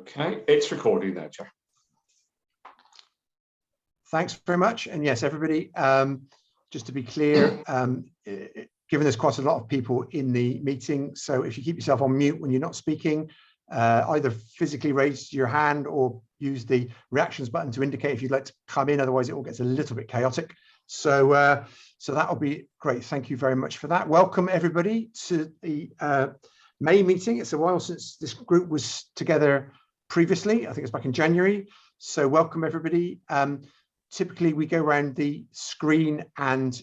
Okay, it's recording now, Jack. Thanks very much. And yes, everybody, just to be clear, given there's quite a lot of people in the meeting, so if you keep yourself on mute when you're not speaking, either physically raise your hand or use the reactions button to indicate if you'd like to come in, otherwise it all gets a little bit chaotic. So so that'll be great. Thank you very much for that. Welcome everybody to the May meeting. It's a while since this group was together previously. I think it's back in January. So welcome everybody. Typically we go around the screen and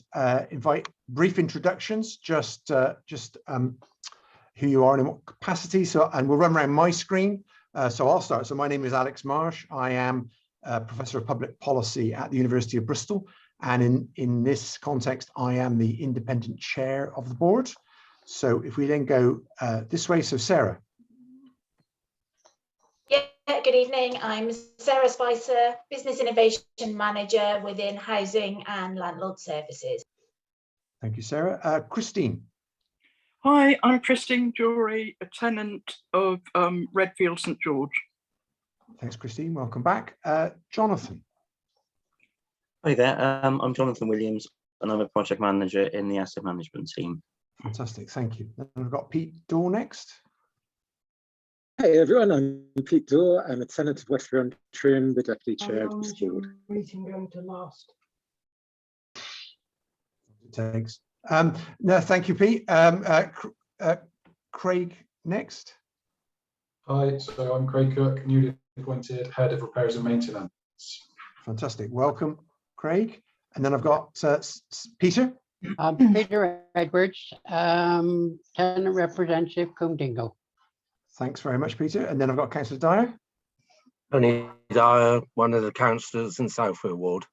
invite brief introductions, just who you are and in what capacity. So, and we'll run around my screen. So I'll start. So my name is Alex Marsh. I am a Professor of Public Policy at the University of Bristol. And in this context, I am the independent chair of the board. So if we then go this way, so Sarah. Yeah, good evening. I'm Sarah Spicer, Business Innovation Manager within Housing and Landlord Services. Thank you, Sarah. Christine. Hi, I'm Christine Jury, a tenant of Redfield St George. Thanks, Christine. Welcome back. Jonathan. Hi there, I'm Jonathan Williams and I'm a project manager in the asset management team. Fantastic, thank you. And we've got Pete Dorr next. Hey everyone, I'm Pete Dorr. I'm a tenant of Westfield Trim, the deputy chair of this board. Meeting going to last? Thanks. No, thank you, Pete. Craig next. Hi, so I'm Craig Cook, newly appointed Head of Repairs and Maintenance. Fantastic, welcome, Craig. And then I've got Peter. Peter Edwards, tenant representative, Coomdingle. Thanks very much, Peter. And then I've got Councillor Dyer. Tony Dyer, one of the councillors in Southfield Ward.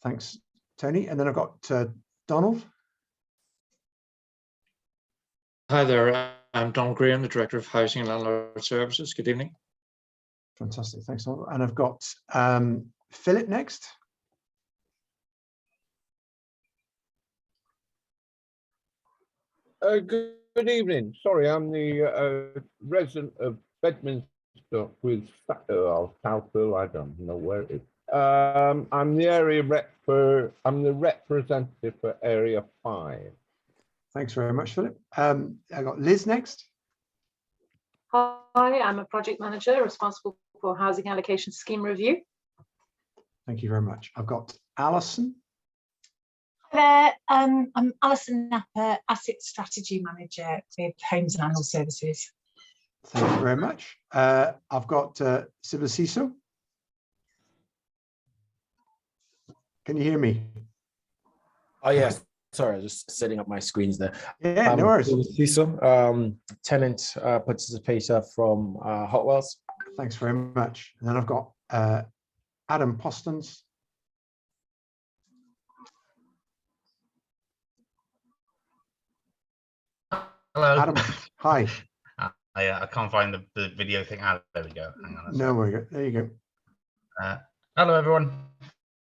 Thanks, Tony. And then I've got Donald. Hi there, I'm Donald Graham, the Director of Housing and Landlord Services. Good evening. Fantastic, thanks, Donald. And I've got Philip next. Good evening. Sorry, I'm the resident of Bedminster with Southfield. I don't know where it is. I'm the area rep I'm the representative for Area 5. Thanks very much, Philip. I got Liz next. Hi, I'm a project manager responsible for housing allocation scheme review. Thank you very much. I've got Alison. Hi there, I'm Alison Napper, Asset Strategy Manager with Homes and Landlord Services. Thank you very much. I've got Sibyl Ciso. Can you hear me? Oh yes, sorry, I was just setting up my screens there. Yeah, no worries. Ciso, tenant participator from Hotwells. Thanks very much. And then I've got Adam Postons. Hello. Adam, hi. I can't find the video thing. There we go. Hang on. No, we go. There you go. Hello, everyone.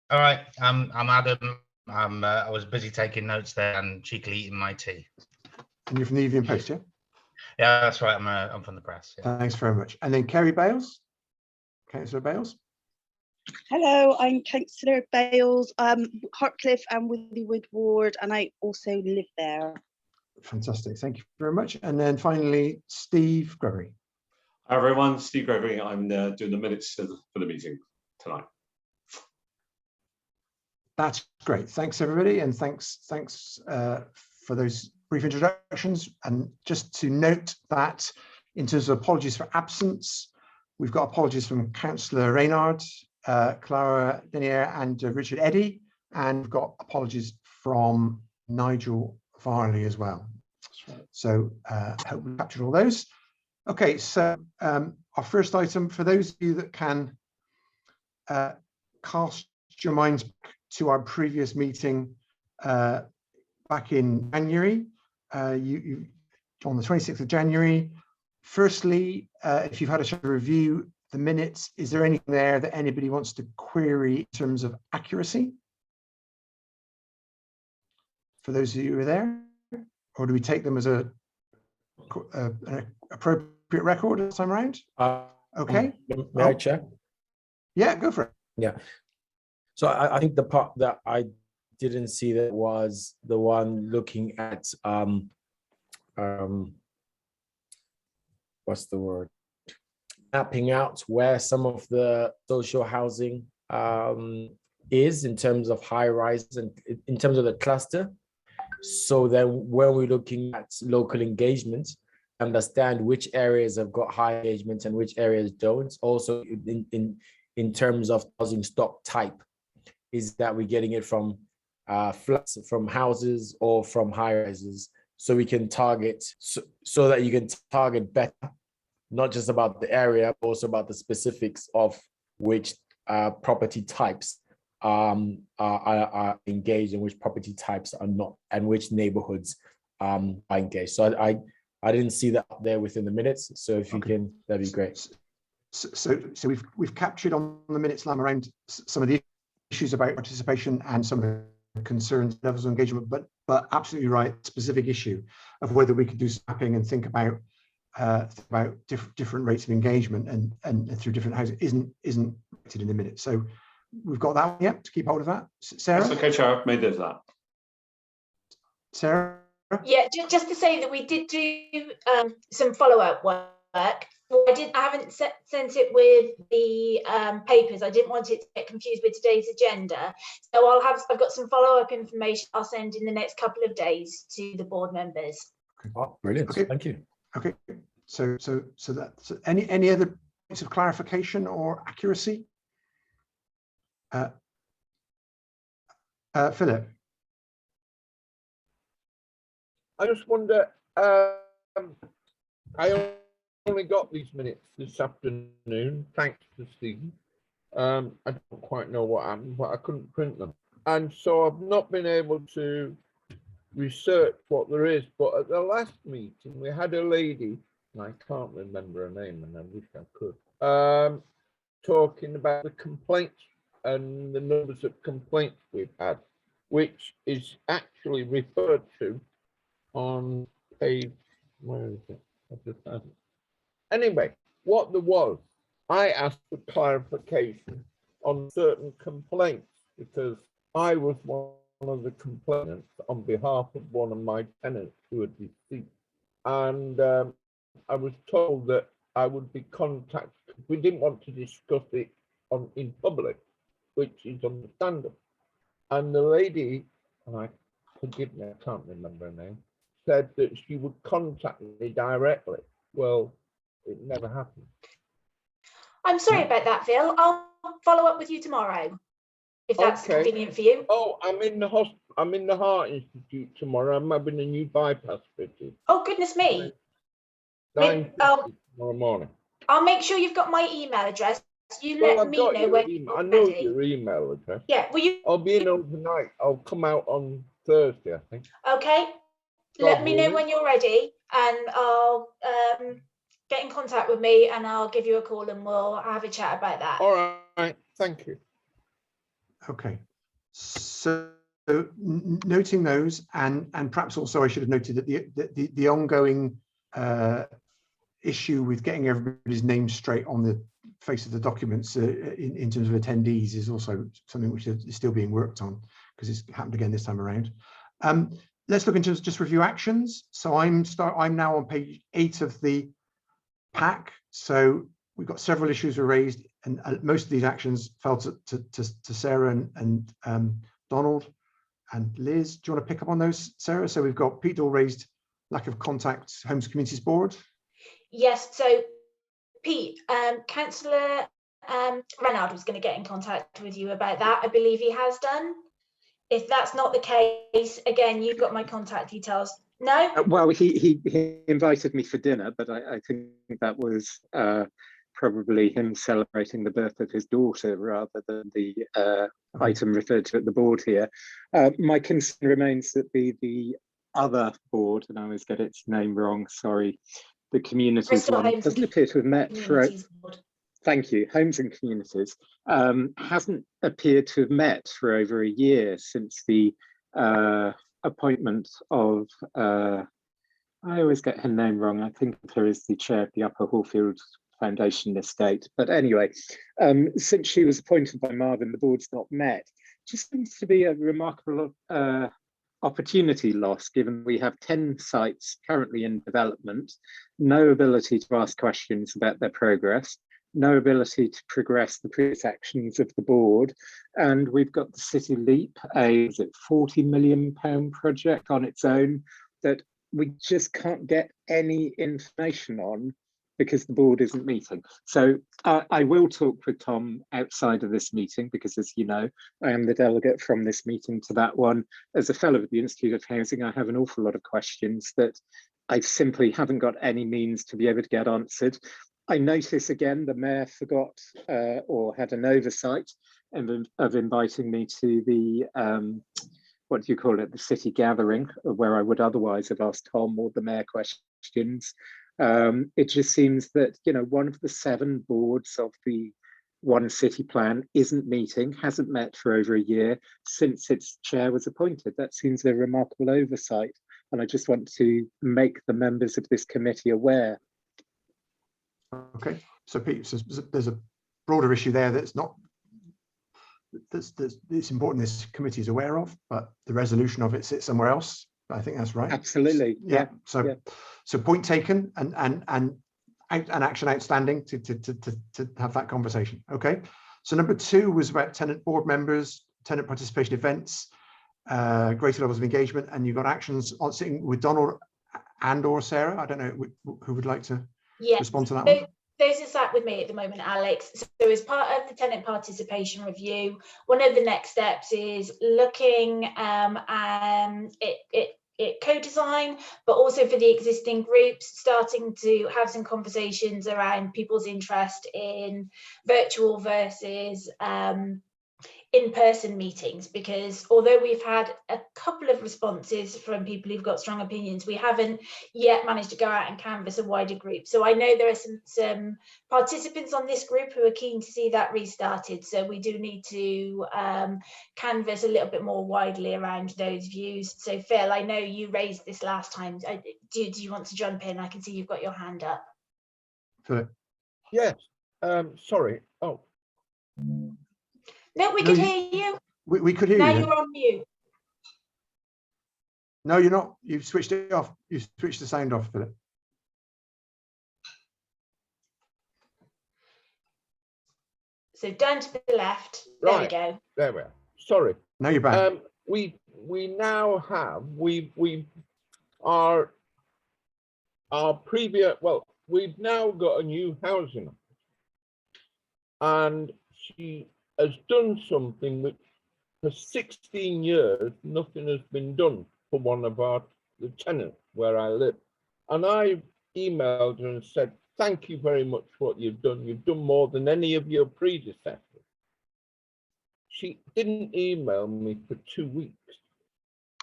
All right. I'm Adam. I was busy taking notes there and cheekily eating my tea. And you're from the Evening Post, yeah? Yeah, that's right. I'm from the press. Yeah. Thanks very much. And then Kerry Bales, Councillor Bales. Hello, I'm Councillor Bales, Hartcliffe and Withywood Ward, and I also live there. Fantastic, thank you very much. And then finally, Steve Gregory. Hi everyone, Steve Gregory. I'm doing the minutes for the meeting tonight. That's great. Thanks everybody, and thanks for those brief introductions. And just to note that in terms of apologies for absence, we've got apologies from Councillor Reynard, Clara Denier and Richard Eddy, and we've got apologies from Nigel Varley as well. So I hope we captured all those. Okay, so our first item, for those of you that can cast your minds back to our previous meeting back in January, on the 26th of January. Firstly, if you've had a chance to review the minutes, is there anything there that anybody wants to query in terms of accuracy? For those of you who are there, or do we take them as an appropriate record this time around? Okay. May I, Chair? Yeah, go for it. Yeah. So I think the part that I didn't see that was the one looking at what's the word? Mapping out where some of the social housing is in terms of high rise and in terms of the cluster. So then when we're looking at local engagement, understand which areas have got high engagement and which areas don't. Also in terms of housing stock type, is that we're getting it from flats, from houses, or from high rises, so we can target, so that you can target better, not just about the area, but also about the specifics of which property types are engaged and which property types are not, and which neighborhoods are engaged. So I didn't see that up there within the minutes. So if you can, that'd be great. So we've captured on the minutes, Lam, around some of the issues about participation and some of the concerns, levels of engagement, but absolutely right, specific issue of whether we could do mapping and think about different rates of engagement and through different houses isn't rated in the minutes. So we've got that one, yeah, to keep hold of that. Sarah? That's okay, Chair, I've made it that. Sarah? Yeah, just to say that we did do some follow-up work. Well, I haven't sent it with the papers. I didn't want it to get confused with today's agenda. So I've got some follow-up information I'll send in the next couple of days to the board members. Oh, brilliant. Okay. Thank you. Okay. So any other points of clarification or accuracy? Philip. I just wonder, I only got these minutes this afternoon, thanks to Stephen. I don't quite know what happened, but I couldn't print them. And so I've not been able to research what there is, but at the last meeting, we had a lady, and I can't remember her name, and I wish I could, talking about the complaints and the numbers of complaints we've had, which is actually referred to on page, where is it? I just had it. Anyway, what there was, I asked for clarification on certain complaints because I was one of the complainants on behalf of one of my tenants who had deceased. And I was told that I would be contacted. We didn't want to discuss it in public, which is understandable. And the lady, and forgive me, I can't remember her name, said that she would contact me directly. Well, it never happened. I'm sorry about that, Phil. I'll follow up with you tomorrow, if that's convenient for you. Oh, I'm in the hospital. I'm in the Heart Institute tomorrow. I'm having a new bypass fitted. Oh, goodness me. 9:50 tomorrow morning. I'll make sure you've got my email address. You Well, let I've me got know your when email. I you're know ready. your email address. Yeah, will you? I'll be in overnight. I'll come out on Thursday, I think. Okay. Let me know when you're ready, and I'll get in contact with me, and I'll give you a call, and we'll have a chat about that. All right. Thank you. Okay. So noting those, and perhaps also I should have noted that the ongoing issue with getting everybody's name straight on the face of the documents in terms of attendees is also something which is still being worked on, because it's happened again this time around. Let's look into just review actions. So I'm now on page 8 of the pack. So we've got several issues were raised, and most of these actions fell to Sarah and Donald and Liz. Do you want to pick up on those, Sarah? So we've got Pete Dall raised lack of contact, Homes Communities Board. Yes, so Pete, Councillor Renard was going to get in contact with you about that. I believe he has done. If that's not the case, again, you've got my contact details. No? Well, he invited me for dinner, but I think that was probably him celebrating the birth of his daughter rather than the item referred to at the board here. My concern remains that the other board, and I always get its name wrong, sorry, the communities one, doesn't appear to have met for, thank you, Homes and Communities, hasn't appeared to have met for over a year since the appointment of, I always get her name wrong, I think her as the chair of the Upper Hallfield foundation estate. But anyway, since she was appointed by Marvin, the board's not met. Just seems to be a remarkable opportunity loss, given we have 10 sites currently in development, no ability to ask questions about their progress, no ability to progress the previous actions of the board, and we've got the City Leap, a £40 million project on its own that we just can't get any information on because the board isn't meeting. So I will talk with Tom outside of this meeting because, as you know, I am the delegate from this meeting to that one. As a fellow of the Institute of Housing, I have an awful lot of questions that I simply haven't got any means to be able to get answered. I notice again, the mayor forgot or had an oversight of inviting me to the, what do you call it, the city gathering, where I would otherwise have asked Tom or the mayor questions. It just seems that, you know, one of the 7 boards of the One City Plan isn't meeting, hasn't met for over a year since its chair was appointed. That seems a remarkable oversight. And I just want to make the members of this committee aware. Okay, so Pete, so there's a broader issue there that's not, it's important this committee is aware of, but the resolution of it sits somewhere else. I think that's right. Absolutely. Yeah. So point taken, and action outstanding to have that conversation. Okay. So number 2 was about tenant board members, tenant participation events, greater levels of engagement, and you've got actions on sitting with Donald and/or Sarah. I don't know who would like to respond to that one. Those are sat with me at the moment, Alex. So as part of the tenant participation review, one of the next steps is looking at co-design, but also for the existing groups, starting to have some conversations around people's interest in virtual versus in-person meetings, because although we've had a couple of responses from people who've got strong opinions, we haven't yet managed to go out and canvass a wider group. So I know there are some participants on this group who are keen to see that restarted. So we do need to canvass a little bit more widely around those views. So Phil, I know you raised this last time. Do you want to jump in? I can see you've got your hand up. Philip. Yes. Sorry. Oh. No, we could hear you. We could hear you. Now you. You're on mute. No, you're not. You've switched it off. You switched the sound off, Philip. So down to the left. Right. There we go. There we are. Sorry. Now you're back. We now have our previous, well, we've now got a new housing officer, and she has done something which for 16 years nothing has been done for one of the tenants where I live. And I emailed her and said, thank you very much for what you've done. You've done more than any of your predecessors. She didn't email me for 2 weeks.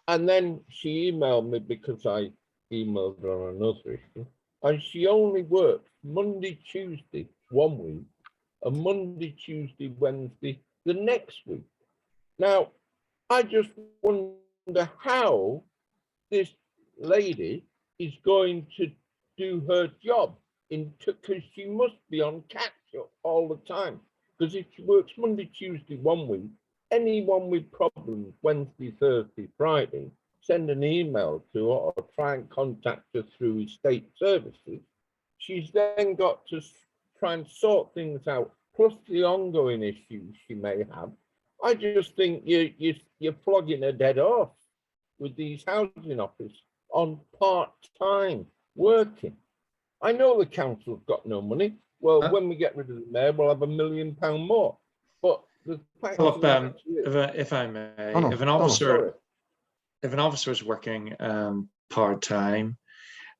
And then she emailed me because I emailed her on another issue. And she only works Monday, Tuesday, 1 week, and Monday, Tuesday, Wednesday, the next week. Now, I just wonder how this lady is going to do her job, because she must be on catch-up all the time. Because if she works Monday, Tuesday, 1 week, anyone with problems Wednesday, Thursday, Friday, send an email to her or try and contact her through estate services. She's then got to try and sort things out, plus the ongoing issues she may have. I just think you're flogging a dead horse with these housing officers on part-time working. I know the council's got no money. Well, when we get rid of the mayor, we'll have £1 million more. But the fact if I may, if an officer is working part-time,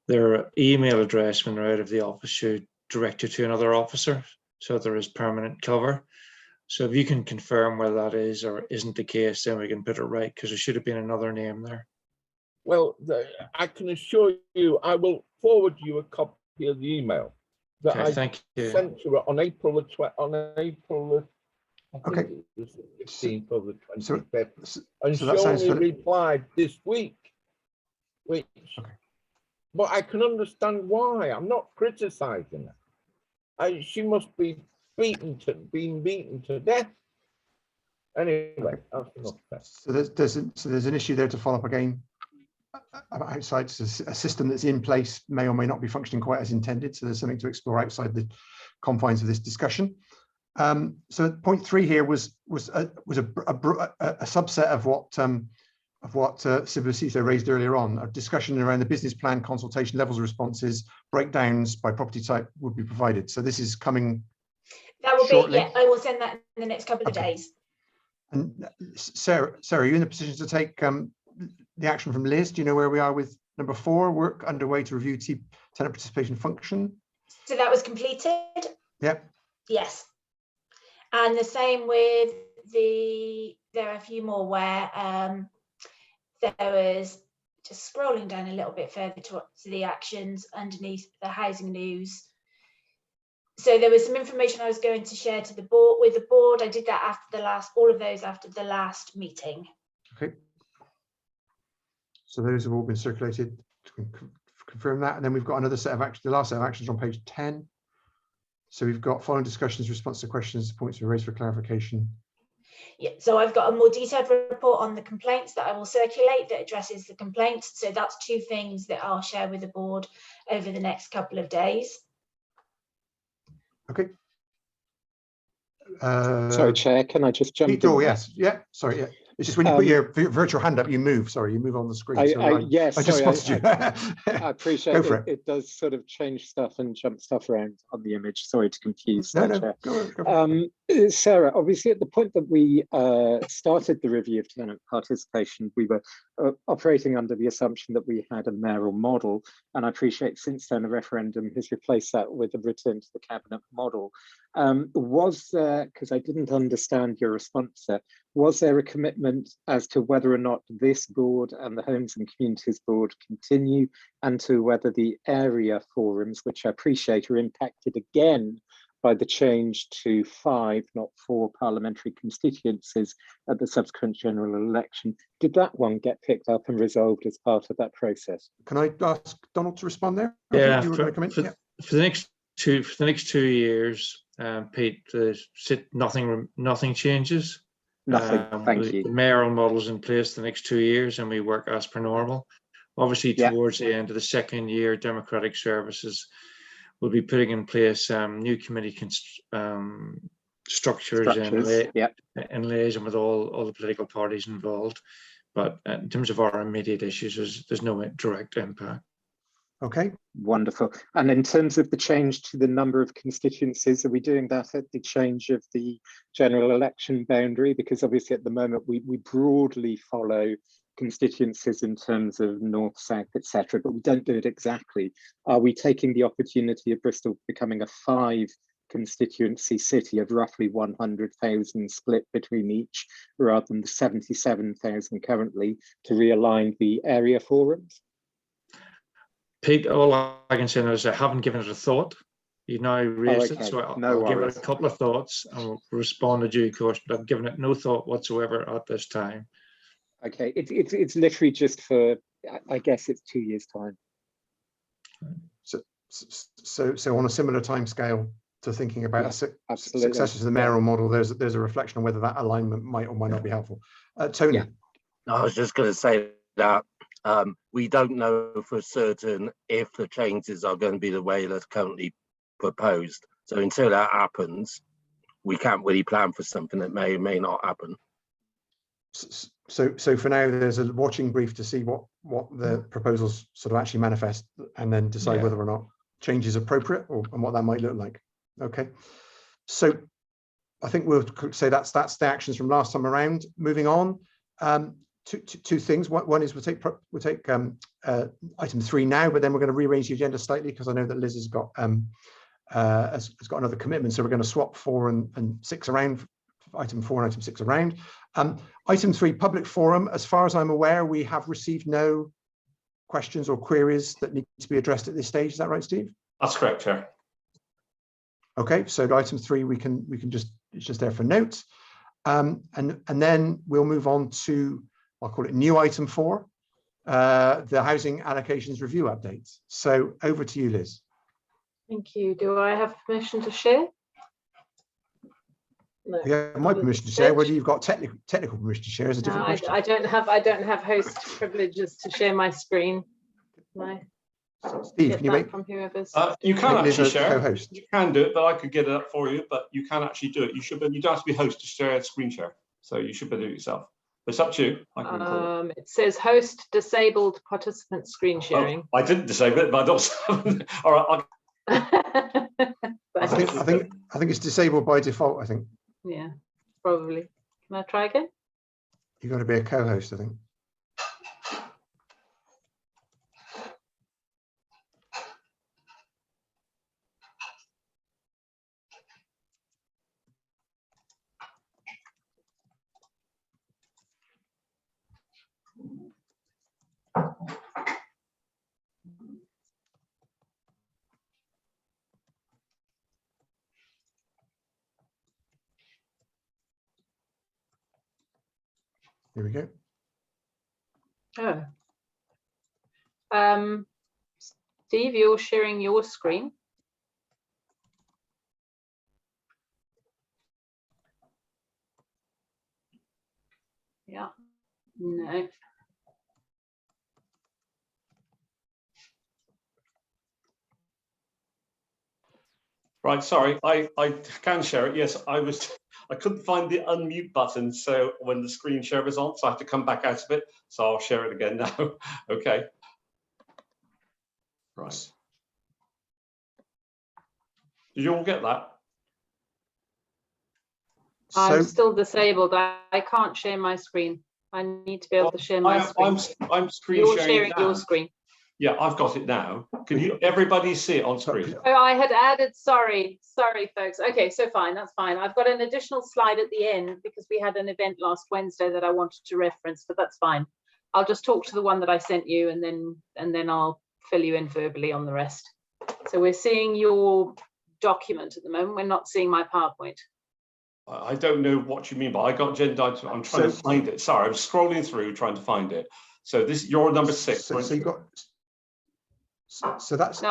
their email address when they're out of the office should direct you to another officer, so there is permanent cover. So if you can confirm whether that is or isn't the case, then we can put it right, because there should have been another name there. Well, I can assure you, I will forward you a copy of the email that I sent to her on April the 16th or the 25th, and she only replied this week. Which, but I can understand why. I'm not criticizing her. she must be being beaten to death. Anyway, that's enough. So there's an issue there to follow up again. Outside, so a system that's in place may or may not be functioning quite as intended. So there's something to explore outside the confines of this discussion. So point 3 here was a subset of what Sibyl Cito raised earlier on. A discussion around the business plan consultation levels of responses, breakdowns by property type would be provided. So this is coming. That will shortly. be, yeah, I will send that in the next couple of days. And Sarah, are you in a position to take the action from Liz? Do you know where we are with number 4, work underway to review tenant participation function? So that was completed? Yep. Yes. And the same with there are a few more where there was, just scrolling down a little bit further to the actions underneath the housing news. So there was some information I was going to share to the board with the board. I did that after all of those after the last meeting. Okay. So those have all been circulated to confirm that. And then we've got another set of actions, the last set of actions on page 10. So we've got following discussions, response to questions, points were raised for clarification. Yeah, so I've got a more detailed report on the complaints that I will circulate that addresses the complaints. So that's 2 things that I'll share with the board over the next couple of days. Okay. Sorry, Chair, can I just jump in? Yes, yeah, sorry, yeah. It's just when you put your virtual hand up, you move. Sorry, you move on the screen. Yes, I just spotted you. I appreciate it. It does sort of change stuff and jump stuff around on the image. Sorry to confuse. No, Chair. Sarah, obviously at the point that we started the review of tenant participation, we were operating under the assumption that we had a mayoral model. And I appreciate since then a referendum has replaced that with a return to the cabinet model. Was there, because I didn't understand your response there, was there a commitment as to whether or not this board and the Homes and Communities Board continue, and to whether the area forums, which I appreciate are impacted again by the change to 5, not 4 parliamentary constituencies at the subsequent general election, did that one get picked up and resolved as part of that process? Can I ask Donald to respond there? Yeah, for the next 2 years, Pete, nothing changes. Nothing. Thank you. The mayoral model's in place the next 2 years, and we work as per normal. Obviously, towards the end of the 2nd year, Democratic Services will be putting in place new committee structures in liaison with all the political parties involved. But in terms of our immediate issues, there's no direct impact. Okay. Wonderful. And in terms of the change to the number of constituencies, are we doing that at the change of the general election boundary? Because obviously at the moment we broadly follow constituencies in terms of north, south, etc., but we don't do it exactly. Are we taking the opportunity of Bristol becoming a 5 constituency city of roughly 100,000 split between each, rather than the 77,000 currently, to realign the area forums? Pete, all I can say now is I haven't given it a thought. You now raised it, so I'll give it a couple of thoughts and we'll respond to due course, but I've given it no thought whatsoever at this time. Okay, it's literally just for, I guess it's 2 years' time. So on a similar time scale to thinking about successors to the mayoral model, there's a reflection on whether that alignment might or might not be helpful. Tony. I was just going to say that we don't know for certain if the changes are going to be the way that's currently proposed. So until that happens, we can't really plan for something that may or may not happen. So for now, there's a watching brief to see what the proposals sort of actually manifest, and then decide whether or not change is appropriate and what that might look like. Okay, so I think we'll say that's the actions from last time around. Moving on, two things. One is we'll take item 3 now, but then we're going to rearrange the agenda slightly because I know that Liz has got another commitment, so we're going to swap 4 and 6 around. Item 4 and item 6 around. Item 3, public forum. As far as I'm aware, we have received no questions or queries that need to be addressed at this stage. Is that right, Steve? That's correct, Chair. Okay, so item 3 we can just, it's just there for notes, and then we'll move on to, I'll call it new item 4, the housing allocations review updates. So over to you, Liz. Thank you. Do I have permission to share? No. Yeah, my permission to share. Whether you've got technical permission to share is a different question. I don't have host privileges to share my screen. No. Steve, can you make from whoever's you can actually share. Co-host. You can do it, but I could get it up for you. But you can actually do it. You should, but you don't have to be host to share a screen share. So you should be doing it yourself. But it's up to you. I can it says host disabled participant screen sharing. Oh, I didn't disable it, but I also all right. I think it's disabled by default. I think. Yeah, probably. Can I try again? You've got to be a co-host, I think. Here we go. Oh. Steve, you're sharing your screen. Yeah. No. Right, sorry, I can share it. Yes, I couldn't find the unmute button, so when the screen share was on, so I have to come back out of it. So I'll share it again now. Okay. Right. Did you all get that? I'm still disabled. I can't share my screen. I need to be able to share my screen. I'm screen You're sharing now. your screen. Yeah, I've got it now. Can you everybody see it on screen? Oh, I had added, sorry folks. Okay, so fine, that's fine. I've got an additional slide at the end because we had an event last Wednesday that I wanted to reference, but that's fine. I'll just talk to the one that I sent you and then I'll fill you in verbally on the rest. So we're seeing your document at the moment. We're not seeing my PowerPoint. I don't know what you mean, but I got agenda item. I'm trying to find it. Sorry, I'm scrolling through trying to find it. So this, you're number 6. So you got. So that's. No,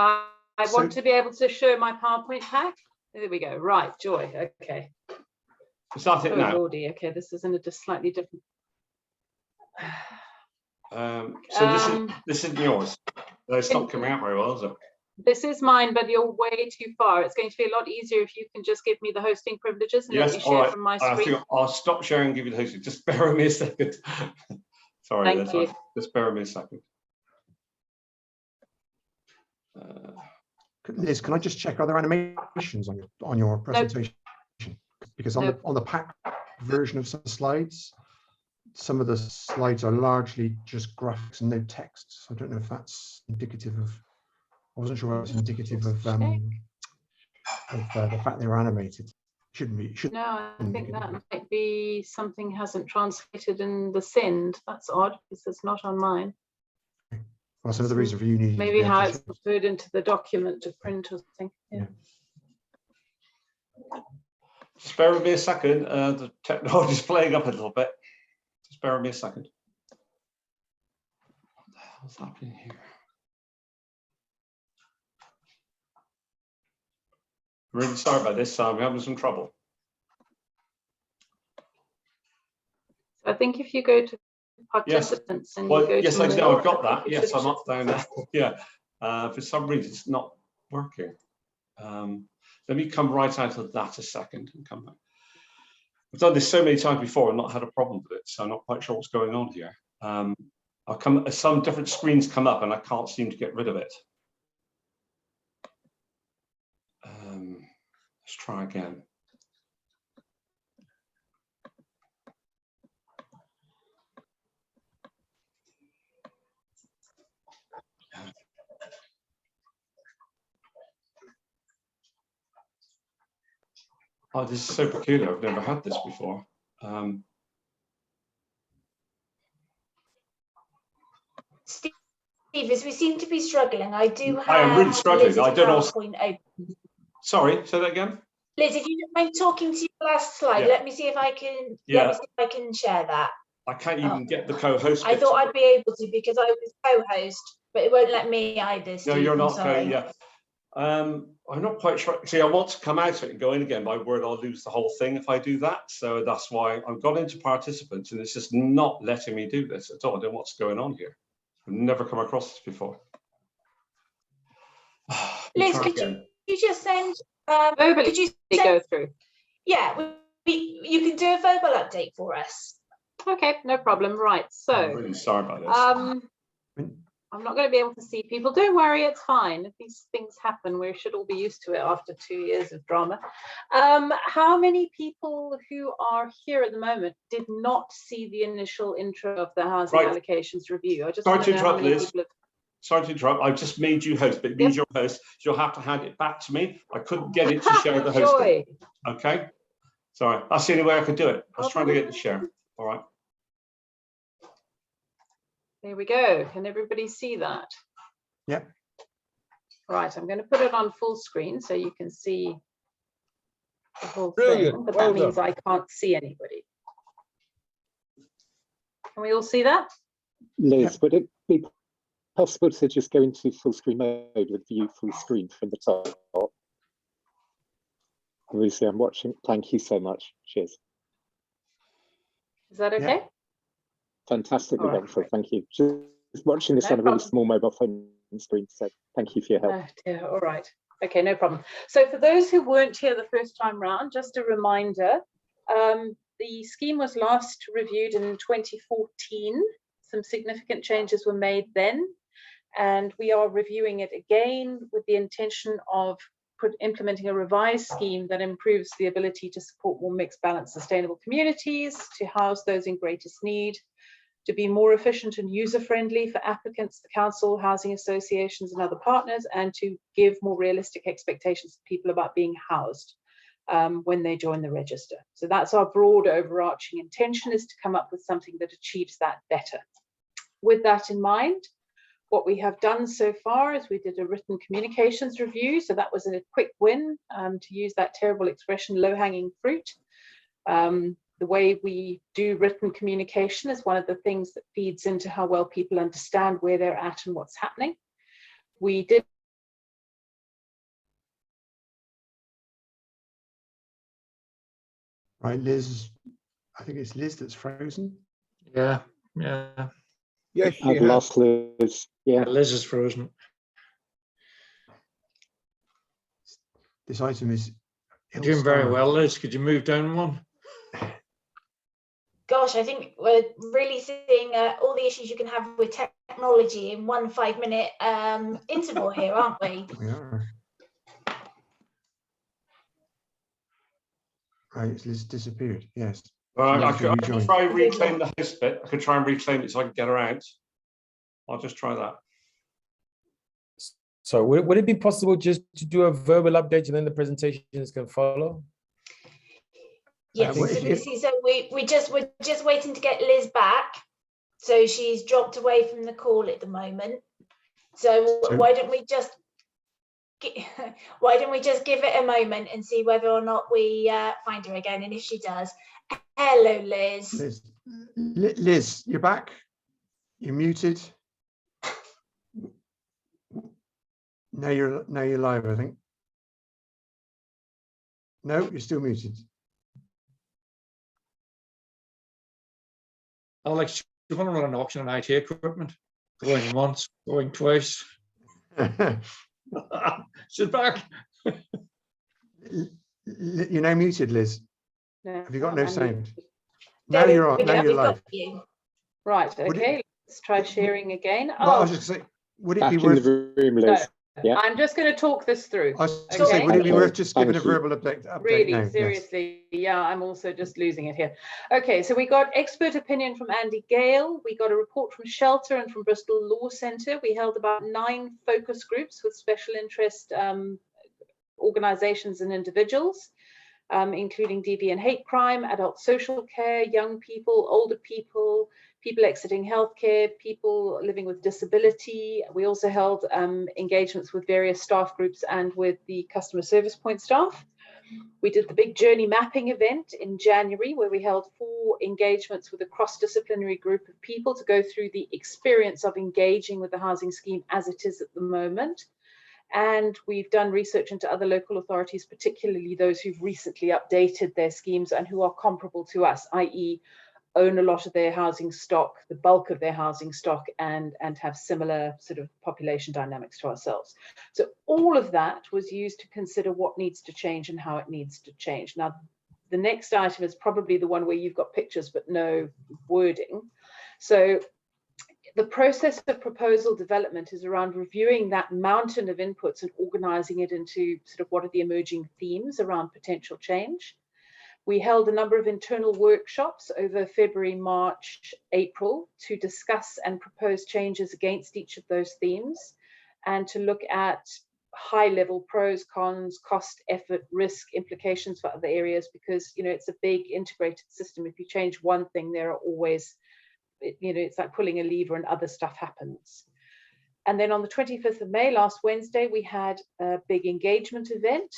I want to be able to show my PowerPoint pack. There we go. Right, Joy. Okay. Is that it now? Lordy. Okay, this is in a slightly different. So this isn't yours. It's not coming out very well, is it? This is mine, but you're way too far. It's going to be a lot easier if you can just give me the hosting privileges and let me share from my screen. I think I'll stop sharing and give you the hosting. Just bear with me a second. Sorry, thank you. Just bear with me a second. Liz, can I just check, are there animations on your presentation? Nope. Because on the pack version of some slides, some of the slides are largely just graphics and no text. So I don't know if that's indicative of. I wasn't sure whether it's indicative of the fact they were animated. Shouldn't be. No, I think that might be something hasn't translated in the send. That's odd because it's not on mine. Well, that's another reason for you needing. Maybe how it's put into the document to print or something. Yeah. Just bear with me a second. The technology is playing up a little bit. Just bear with me a second. What the hell's happening here? I'm really sorry about this. I'm having some trouble. I think if you go to participants and well, you go yes, to I've got that. Yes, I'm up down there. Yeah. For some reason, it's not working. Let me come right out of that a second and come back. I've done this so many times before and not had a problem with it, so I'm not quite sure what's going on here. Some different screens come up and I can't seem to get rid of it. Let's try again. Oh, this is so peculiar. I've never had this before. Steve, as we seem to be struggling, I do have. I am really struggling. Liz's I don't know. PowerPoint open. Sorry, say that again. Liz, if you don't mind talking to your last slide, let me see if I can. Yeah. Let me see if I can share that. I can't even get the co-host. I thought I'd be able to because I was co-host, but it won't let me either. Steve, no, you're not. sorry. Yeah. I'm not quite sure. See, I want to come out of it and go in again. By word, I'll lose the whole thing if I do that. So that's why I've gone into participants, and it's just not letting me do this at all. I don't know what's going on here. I've never come across this before. Liz, could you just send? Could you go through? Yeah, you can do a verbal update for us. Okay, no problem. Right. So I'm really sorry about this. I'm not going to be able to see people. Don't worry, it's fine. If these things happen, we should all be used to it after 2 years of drama. How many people who are here at the moment did not see the initial intro of the housing allocations review? I just Sorry want to to know how interrupt, many Liz. people have... Sorry to interrupt. I've just made you host, but it means you're host. So you'll have to hand it back to me. I couldn't get it to share the hosting. Okay. Sorry. That's the only way I could do it. I was trying to get the share. All right. There we go. Can everybody see that? Yeah. Right. I'm going to put it on full screen so you can see the whole Brilliant. thing. But Well that means done. I can't see anybody. Can we all see that? Liz, would it be possible to just go into full screen mode with view full screen from the top? Obviously, I'm watching. Thank you so much. Cheers. Is that okay? Fantastically All right, helpful. Thank you. Just watching this No on a really problem. small mobile phone screen. So thank you for your help. Oh dear. All right. Okay, no problem. So for those who weren't here the first time round, just a reminder, the scheme was last reviewed in 2014. Some significant changes were made then, and we are reviewing it again with the intention of implementing a revised scheme that improves the ability to support more mixed, balanced, sustainable communities, to house those in greatest need, to be more efficient and user-friendly for applicants, the council, housing associations and other partners, and to give more realistic expectations to people about being housed when they join the register. So that's our broad overarching intention, is to come up with something that achieves that better. With that in mind, what we have done so far is we did a written communications review. So that was a quick win, to use that terrible expression, low-hanging fruit. The way we do written communication is one of the things that feeds into how well people understand where they're at and what's happening. We did. Right, Liz, I think it's Liz that's frozen. Yeah. Yes, I've lost Liz. Yeah. Liz is frozen. This item is You're doing very well, Liz. Could you move down one? Gosh, I think we're really seeing all the issues you can have with technology in 1 5-minute interval here, aren't we? We are. Right, Liz disappeared. Yes. I could try and reclaim the host bit. I could try and reclaim it so I can get her out. I'll just try that. So would it be possible just to do a verbal update and then the presentations can follow? Yes, so we're just waiting to get Liz back. So she's dropped away from the call at the moment. So why don't we just give it a moment and see whether or not we find her again, and if she does. Hello, Liz. Liz, you're back. You're muted. Now you're live, I think. No, you're still muted. Alex, you want to run an auction on IT equipment? Going once, going twice. She's back. You're now muted, Liz. No, have you got no sound? Now you're on. Now you're live. Right. Okay. Let's try sharing again. Well, I was just saying, would it be worth? The room, Liz? No, I'm just going to talk this through. I was going to say, would it be worth just giving a verbal update? Really, now? seriously, yeah, I'm also just losing it here. Okay, so we got expert opinion from Andy Gale. We got a report from Shelter and from Bristol Law Centre. We held about 9 focus groups with special interest organisations and individuals, including DV and hate crime, adult social care, young people, older people, people exiting healthcare, people living with disability. We also held engagements with various staff groups and with the customer service point staff. We did the big journey mapping event in January, where we held 4 engagements with a cross-disciplinary group of people to go through the experience of engaging with the housing scheme as it is at the moment. And we've done research into other local authorities, particularly those who've recently updated their schemes and who are comparable to us, i.e. own a lot of their housing stock, the bulk of their housing stock, and have similar sort of population dynamics to ourselves. So all of that was used to consider what needs to change and how it needs to change. Now, the next item is probably the one where you've got pictures but no wording. So the process of proposal development is around reviewing that mountain of inputs and organizing it into sort of what are the emerging themes around potential change. We held a number of internal workshops over February, March, April to discuss and propose changes against each of those themes and to look at high-level pros, cons, cost, effort, risk, implications for other areas, because, you know, it's a big integrated system. If you change one thing, there are always, you know, it's like pulling a lever and other stuff happens. And then on the 25th of May, last Wednesday, we had a big engagement event.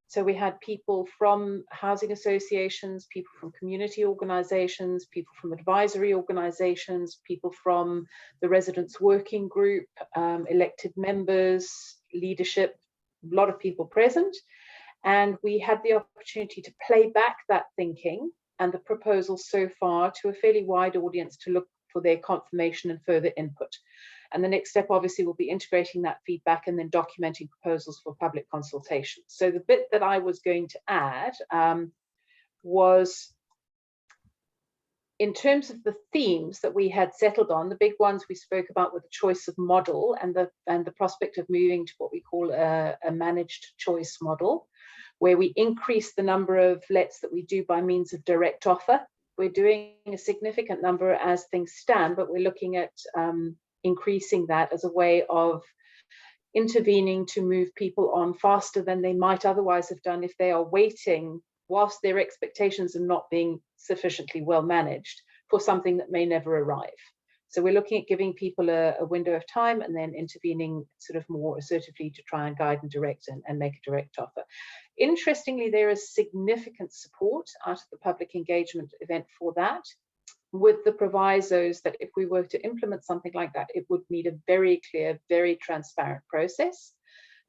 So we had people from housing associations, people from community organizations, people from advisory organizations, people from the residents working group, elected members, leadership, a lot of people present. And we had the opportunity to play back that thinking and the proposals so far to a fairly wide audience to look for their confirmation and further input. And the next step obviously will be integrating that feedback and then documenting proposals for public consultation. So the bit that I was going to add was, in terms of the themes that we had settled on, the big ones we spoke about were the choice of model and the prospect of moving to what we call a managed choice model, where we increase the number of lets that we do by means of direct offer. We're doing a significant number as things stand, but we're looking at increasing that as a way of intervening to move people on faster than they might otherwise have done if they are waiting whilst their expectations are not being sufficiently well managed for something that may never arrive. So we're looking at giving people a window of time and then intervening sort of more assertively to try and guide and direct and make a direct offer. Interestingly, there is significant support out of the public engagement event for that, with the provisos that if we were to implement something like that, it would need a very clear, very transparent process.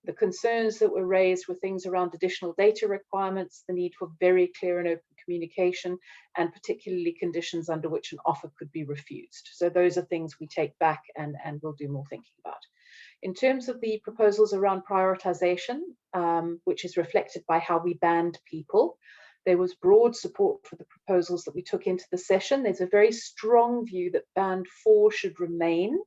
The concerns that were raised were things around additional data requirements, the need for very clear and open communication, and particularly conditions under which an offer could be refused. So those are things we take back and we'll do more thinking about. In terms of the proposals around prioritization, which is reflected by how we band people, there was broad support for the proposals that we took into the session. There's a very strong view that band 4 should remain.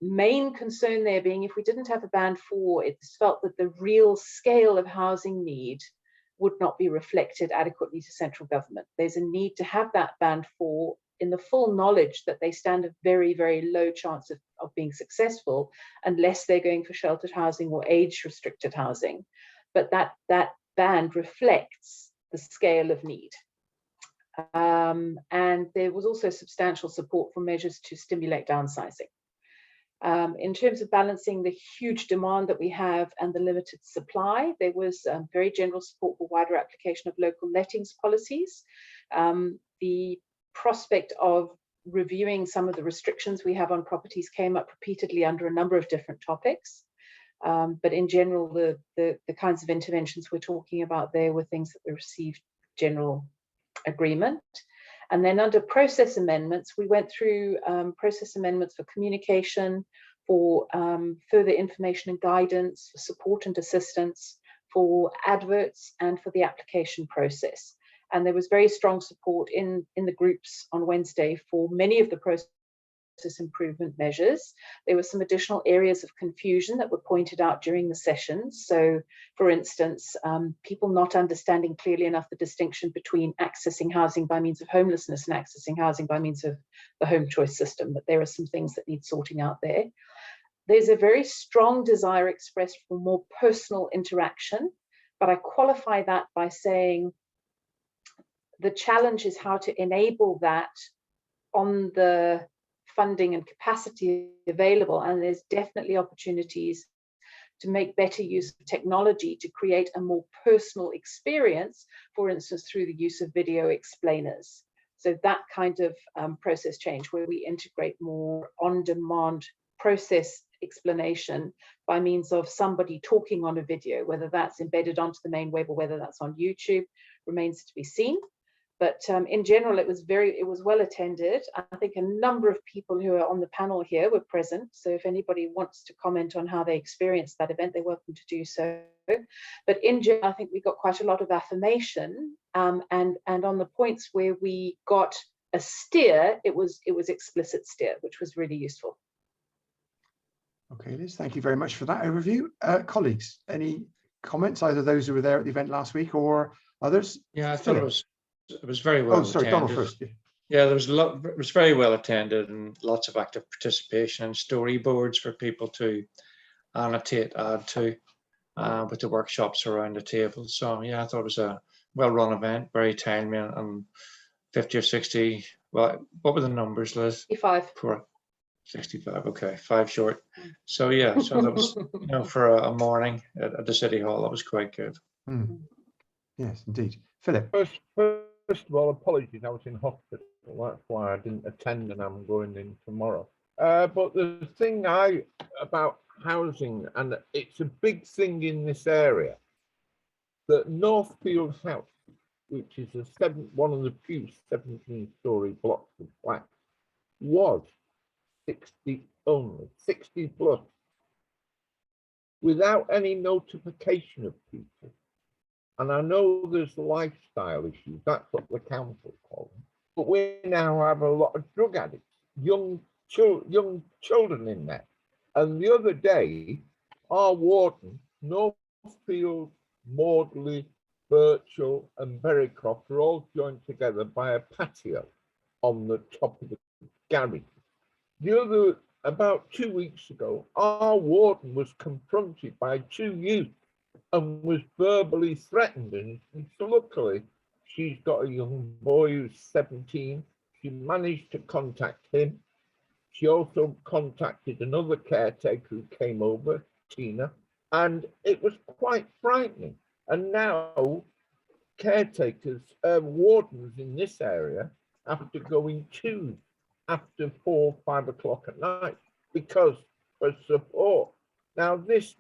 Main concern there being, if we didn't have a band 4, it's felt that the real scale of housing need would not be reflected adequately to central government. There's a need to have that band 4 in the full knowledge that they stand a very, very low chance of being successful unless they're going for sheltered housing or age restricted housing. But that band reflects the scale of need. And there was also substantial support for measures to stimulate downsizing. In terms of balancing the huge demand that we have and the limited supply, there was very general support for wider application of local lettings policies. The prospect of reviewing some of the restrictions we have on properties came up repeatedly under a number of different topics. But in general, the kinds of interventions we're talking about there were things that we received general agreement. And then under process amendments, we went through process amendments for communication, for further information and guidance, for support and assistance, for adverts, and for the application process. And there was very strong support in the groups on Wednesday for many of the process improvement measures. There were some additional areas of confusion that were pointed out during the sessions. So, for instance, people not understanding clearly enough the distinction between accessing housing by means of homelessness and accessing housing by means of the home choice system, that there are some things that need sorting out there. There's a very strong desire expressed for more personal interaction, but I qualify that by saying the challenge is how to enable that on the funding and capacity available, and there's definitely opportunities to make better use of technology to create a more personal experience, for instance, through the use of video explainers. So that kind of process change where we integrate more on-demand process explanation by means of somebody talking on a video, whether that's embedded onto the main web or whether that's on YouTube, remains to be seen. But in general, it was well attended. I think a number of people who are on the panel here were present. So if anybody wants to comment on how they experienced that event, they're welcome to do so. But in general, I think we got quite a lot of affirmation. And on the points where we got a steer, it was explicit steer, which was really useful. Okay, Liz, thank you very much for that overview. Colleagues, any comments, either those who were there at the event last week or others? Yeah, I thought it was very well sorry, attended. Donald first. Yeah, there was it was very well attended and lots of active participation and storyboards for people to annotate, add to, with the workshops around the table. So yeah, I thought it was a well-run event, very timely, and 50 or 60. Well, what were the numbers, Liz? 65. 65. Okay, 5 short. So yeah, so that was for a morning at the City Hall, that was quite good. Yes, indeed. Philip. First of all, apologies, I was in hospital. That's why I didn't attend, and I'm going in tomorrow. But the thing about housing, and it's a big thing in this area, that Northfield House, which is one of the few 17-story blocks of flats, was 60 only, 60 plus, without any notification of people. And I know there's lifestyle issues, that's what the council call them. But we now have a lot of drug addicts, young children in there. And the other day, our warden, Northfield, Maudley, Birchall and Berrycroft are all joined together by a patio on the top of the garage. About 2 weeks ago, our warden was confronted by 2 youth and was verbally threatened. And so luckily, she's got a young boy who's 17. She managed to contact him. She also contacted another caretaker who came over, Tina, and it was quite frightening. And now caretakers, wardens in this area have to go in twos after 4 or 5 o'clock at night because for support. Now, this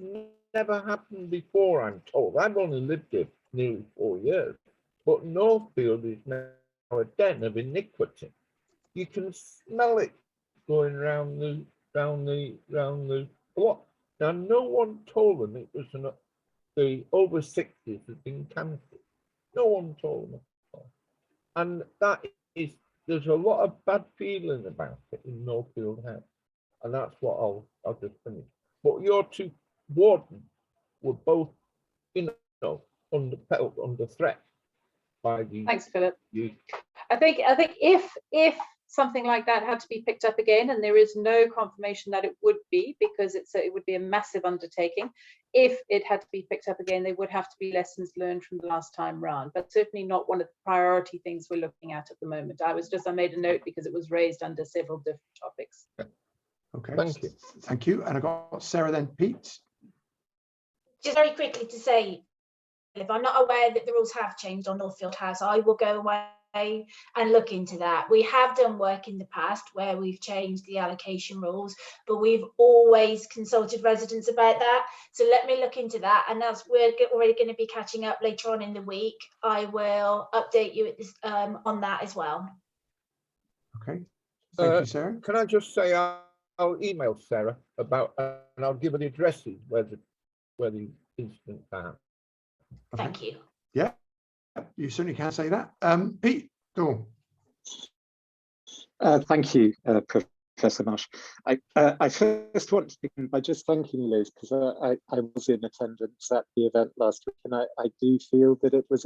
never happened before, I'm told. I've only lived here nearly 4 years, but Northfield is now a den of iniquity. You can smell it going round the block. Now, no one told them it was the over 60s had been cancelled. No one told them. And there's a lot of bad feeling about it in Northfield House. And that's what I'll just finish. But your 2 wardens were both, under threat by the. Thanks, Philip. I think if something like that had to be picked up again, and there is no confirmation that it would be, because it would be a massive undertaking. If it had to be picked up again, there would have to be lessons learned from the last time round, but certainly not one of the priority things we're looking at the moment. I made a note because it was raised under several different topics. Okay, thank you. Thank you. And I've got Sarah, then Pete. Just very quickly to say, if I'm not aware that the rules have changed on Northfield House, I will go away and look into that. We have done work in the past where we've changed the allocation rules, but we've always consulted residents about that. So let me look into that. And as we're already going to be catching up later on in the week, I will update you on that as well. Okay, thank you, Sarah. Can I just say I'll email Sarah about, and I'll give her the addresses where the incidents are. Okay. Thank you. Yeah, you certainly can say that. Pete, go on. Thank you, Professor Marsh. I first want to begin by just thanking Liz, because I was in attendance at the event last week, and I do feel that it was,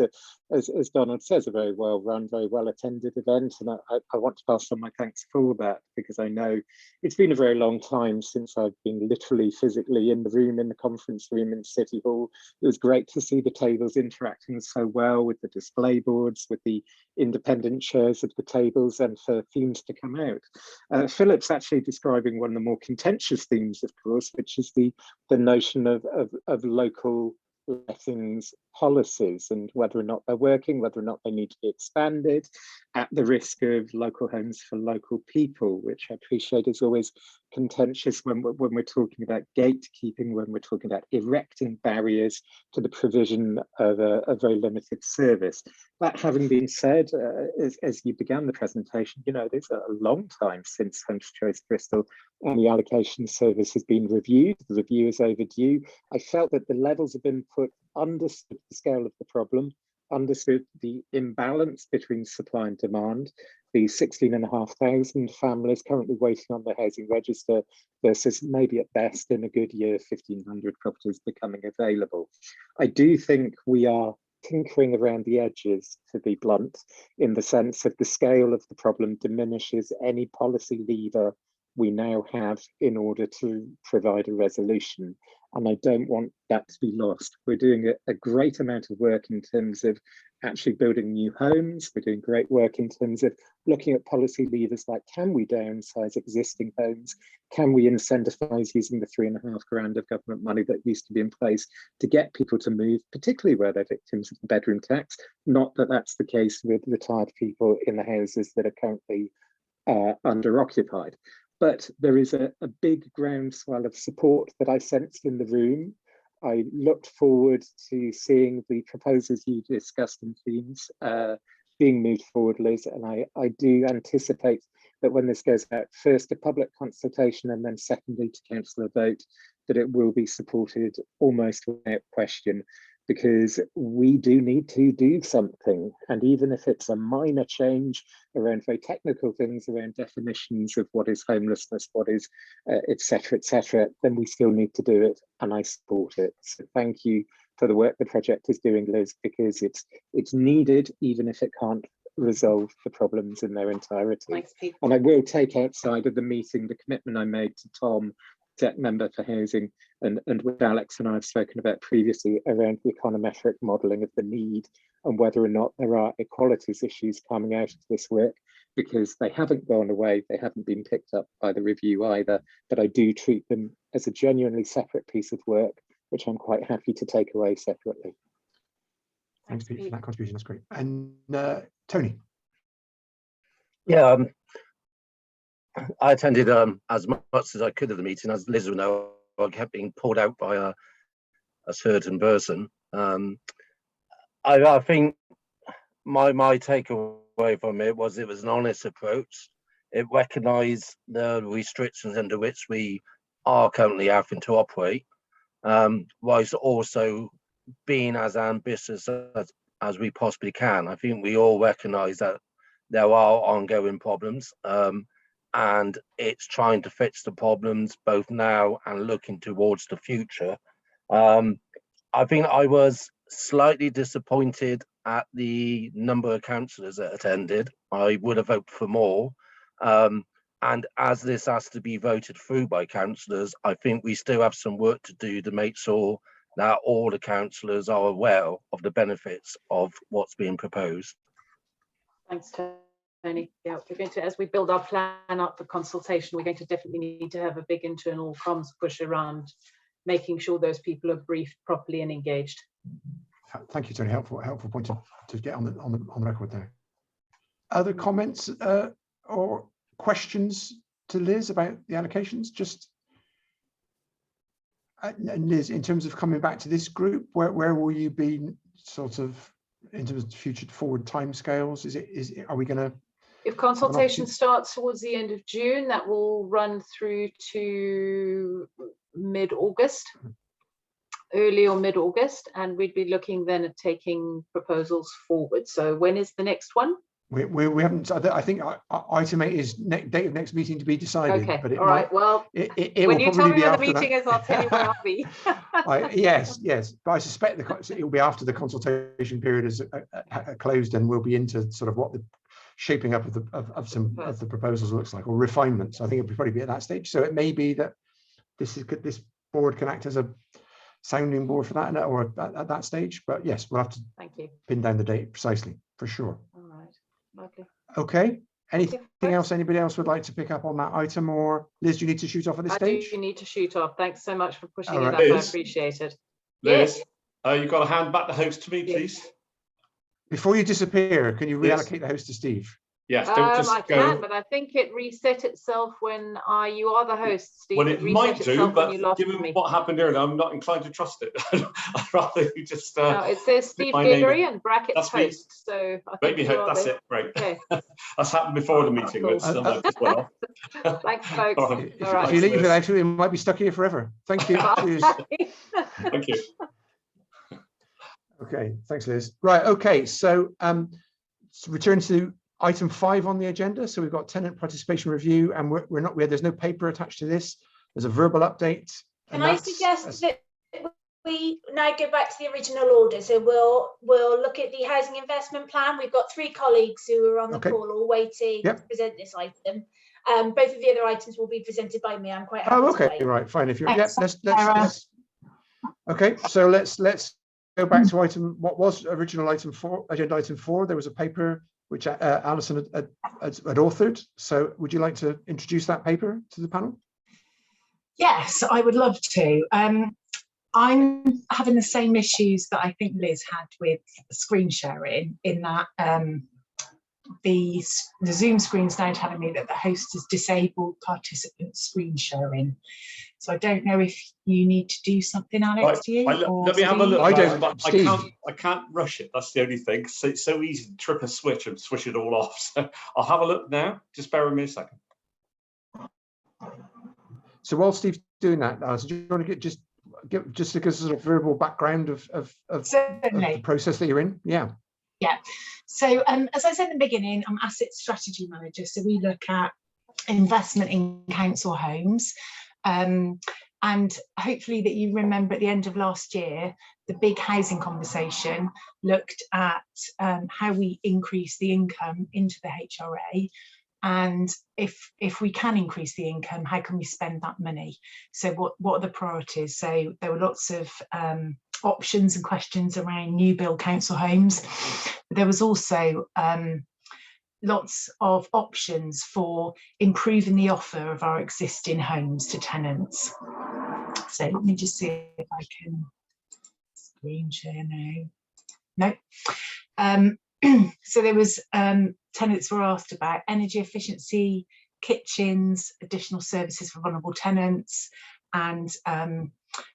as Donald says, a very well run, very well attended event, and I want to pass on my thanks for that, because I know it's been a very long time since I've been literally physically in the room, in the conference room in City Hall. It was great to see the tables interacting so well with the display boards, with the independent chairs of the tables, and for themes to come out. Philip's actually describing one of the more contentious themes, of course, which is the notion of local lettings policies and whether or not they're working, whether or not they need to be expanded, at the risk of local homes for local people, which I appreciate is always contentious when we're talking about gatekeeping, when we're talking about erecting barriers to the provision of a very limited service. That having been said, as you began the presentation, you know, there's a long time since Homes Choice Bristol and the allocation service has been reviewed. The review is overdue. I felt that the levels have been put, understood the scale of the problem, understood the imbalance between supply and demand, the 16,500 families currently waiting on the housing register versus maybe at best in a good year 1,500 properties becoming available. I do think we are tinkering around the edges, to be blunt, in the sense that the scale of the problem diminishes any policy lever we now have in order to provide a resolution. And I don't want that to be lost. We're doing a great amount of work in terms of actually building new homes. We're doing great work in terms of looking at policy levers like, can we downsize existing homes? Can we incentivize using the £3,500 of government money that used to be in place to get people to move, particularly where they're victims of the bedroom tax? Not that that's the case with retired people in the houses that are currently under-occupied. But there is a big groundswell of support that I sensed in the room. I looked forward to seeing the proposals you discussed in Teams being moved forward, Liz, and I do anticipate that when this goes out, first to public consultation and then secondly to councillor vote, that it will be supported almost without question, because we do need to do something. And even if it's a minor change around very technical things, around definitions of what is homelessness, what is, et cetera, then we still need to do it, and I support it. So thank you for the work the project is doing, Liz, because it's needed, even if it can't resolve the problems in their entirety. Thanks, Pete. And I will take outside of the meeting the commitment I made to Tom, Debt Member for Housing, and with Alex and I have spoken about previously around the econometric modelling of the need and whether or not there are equalities issues coming out of this work, because they haven't gone away, they haven't been picked up by the review either, but I do treat them as a genuinely separate piece of work, which I'm quite happy to take away separately. Thanks, Pete, for that contribution. That's great. And Tony. Yeah, I attended as much as I could of the meeting. As Liz will know, I kept being pulled out by a certain person. I think my takeaway from it was an honest approach. It recognised the restrictions under which we are currently having to operate, whilst also being as ambitious as we possibly can. I think we all recognise that there are ongoing problems. And it's trying to fix the problems both now and looking towards the future. I think I was slightly disappointed at the number of councillors that attended. I would have hoped for more. And as this has to be voted through by councillors, I think we still have some work to do to make sure that all the councillors are aware of the benefits of what's being proposed. Thanks, Tony. Yeah, we're going to, as we build our plan up for consultation, we're going to definitely need to have a big internal comms push around making sure those people are briefed properly and engaged. Thank you, Tony. Helpful point to get on the record there. Other comments or questions to Liz about the allocations? Just and Liz, in terms of coming back to this group, where will you be sort of in terms of future forward timescales? Are we going to? If consultation starts towards the end of June, that will run through to mid-August, early or mid-August, and we'd be looking then at taking proposals forward. So when is the next one? We haven't. I think item 8 is date of next meeting to be decided. Okay, but it all right. Well, it when will you tell me be when the after meeting is, I'll tell you where I'll be. Yes, but I suspect it will be after the consultation period is closed, and we'll be into sort of what the shaping up of some of the proposals looks like, or refinements. I think it'll probably be at that stage. So it may be that this board can act as a sounding board for that, or at that stage. But yes, we'll have to pin down the date precisely for sure. All right, lovely. Okay. Anything else anybody else would like to pick up on that item? Or Liz, do you need to shoot off at this stage? I do need to shoot off. Thanks so much for pushing it up. Liz, I appreciate it. Liz, yes. You've got to hand back the host to me, please. Before you disappear, can you Yes. reallocate the host to Steve? Yes, don't just I go. can, but I think it reset itself when you are the host, Steve. Well, it reset might do, itself when but you lost given me. what happened earlier, I'm not inclined to trust it. I'd rather you just. No, it says Steve my name Giggery in. and brackets That's me. host. So I think Maybe you are that's the... it. Great. Okay. That's happened before the meeting. Cool. It's like as well. Thanks, folks. All right. If you leave without it, it might be stuck here forever. Thank you. Cheers. Thank you. Okay, thanks, Liz. Right, okay, so return to item 5 on the agenda. So we've got tenant participation review, and there's no paper attached to this. There's a verbal update. Can I suggest that we now go back to the original order? So we'll look at the housing investment plan. We've got 3 colleagues who are on the call all waiting to present this item. Both of the other items will be presented by me. I'm quite happy. Oh, okay, to wait. right, fine. If you're, let's. Okay, so let's go back to what was original item 4, agenda item 4. There was a paper which Alison had authored. So would you like to introduce that paper to the panel? Yes, I would love to. I'm having the same issues that I think Liz had with screen sharing, in that the Zoom screen's now telling me that the host has disabled participant screen sharing. So I don't know if you need to do something, Alex. Right. Do you? Let me have a look. I can't rush it. That's the only thing. So it's so easy to trip a switch and switch it all off. So I'll have a look now. Just bear with me a second. So while Steve's doing that, Alison, do you want to just give us a sort of verbal background of the process that you're in? Yeah. Yeah. So as I said in the beginning, I'm asset strategy manager. So we look at investment in council homes. And hopefully that you remember at the end of last year, the big housing conversation looked at how we increase the income into the HRA. And if we can increase the income, how can we spend that money? So what are the priorities? So there were lots of options and questions around new build council homes. But there was also lots of options for improving the offer of our existing homes to tenants. So let me just see if I can screen share now. No. So there was tenants were asked about energy efficiency, kitchens, additional services for vulnerable tenants, and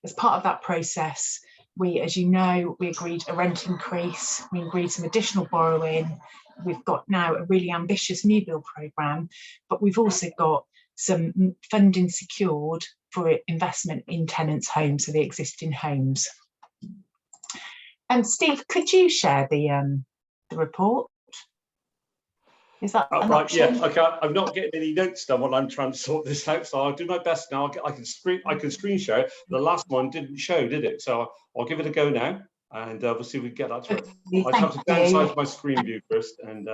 as part of that process, we, as you know, we agreed a rent increase, we agreed some additional borrowing. We've got now a really ambitious new build programme, but we've also got some funding secured for investment in tenants' homes, so the existing homes. And Steve, could you share the report? Is that an right? option? Yeah. Okay. I'm not getting any notes done while I'm trying to sort this out, so I'll do my best now. I can screen share it. The last one didn't show, did it? So I'll give it a go now, and we'll see if we can get that to it. I have to downsize my screen view first and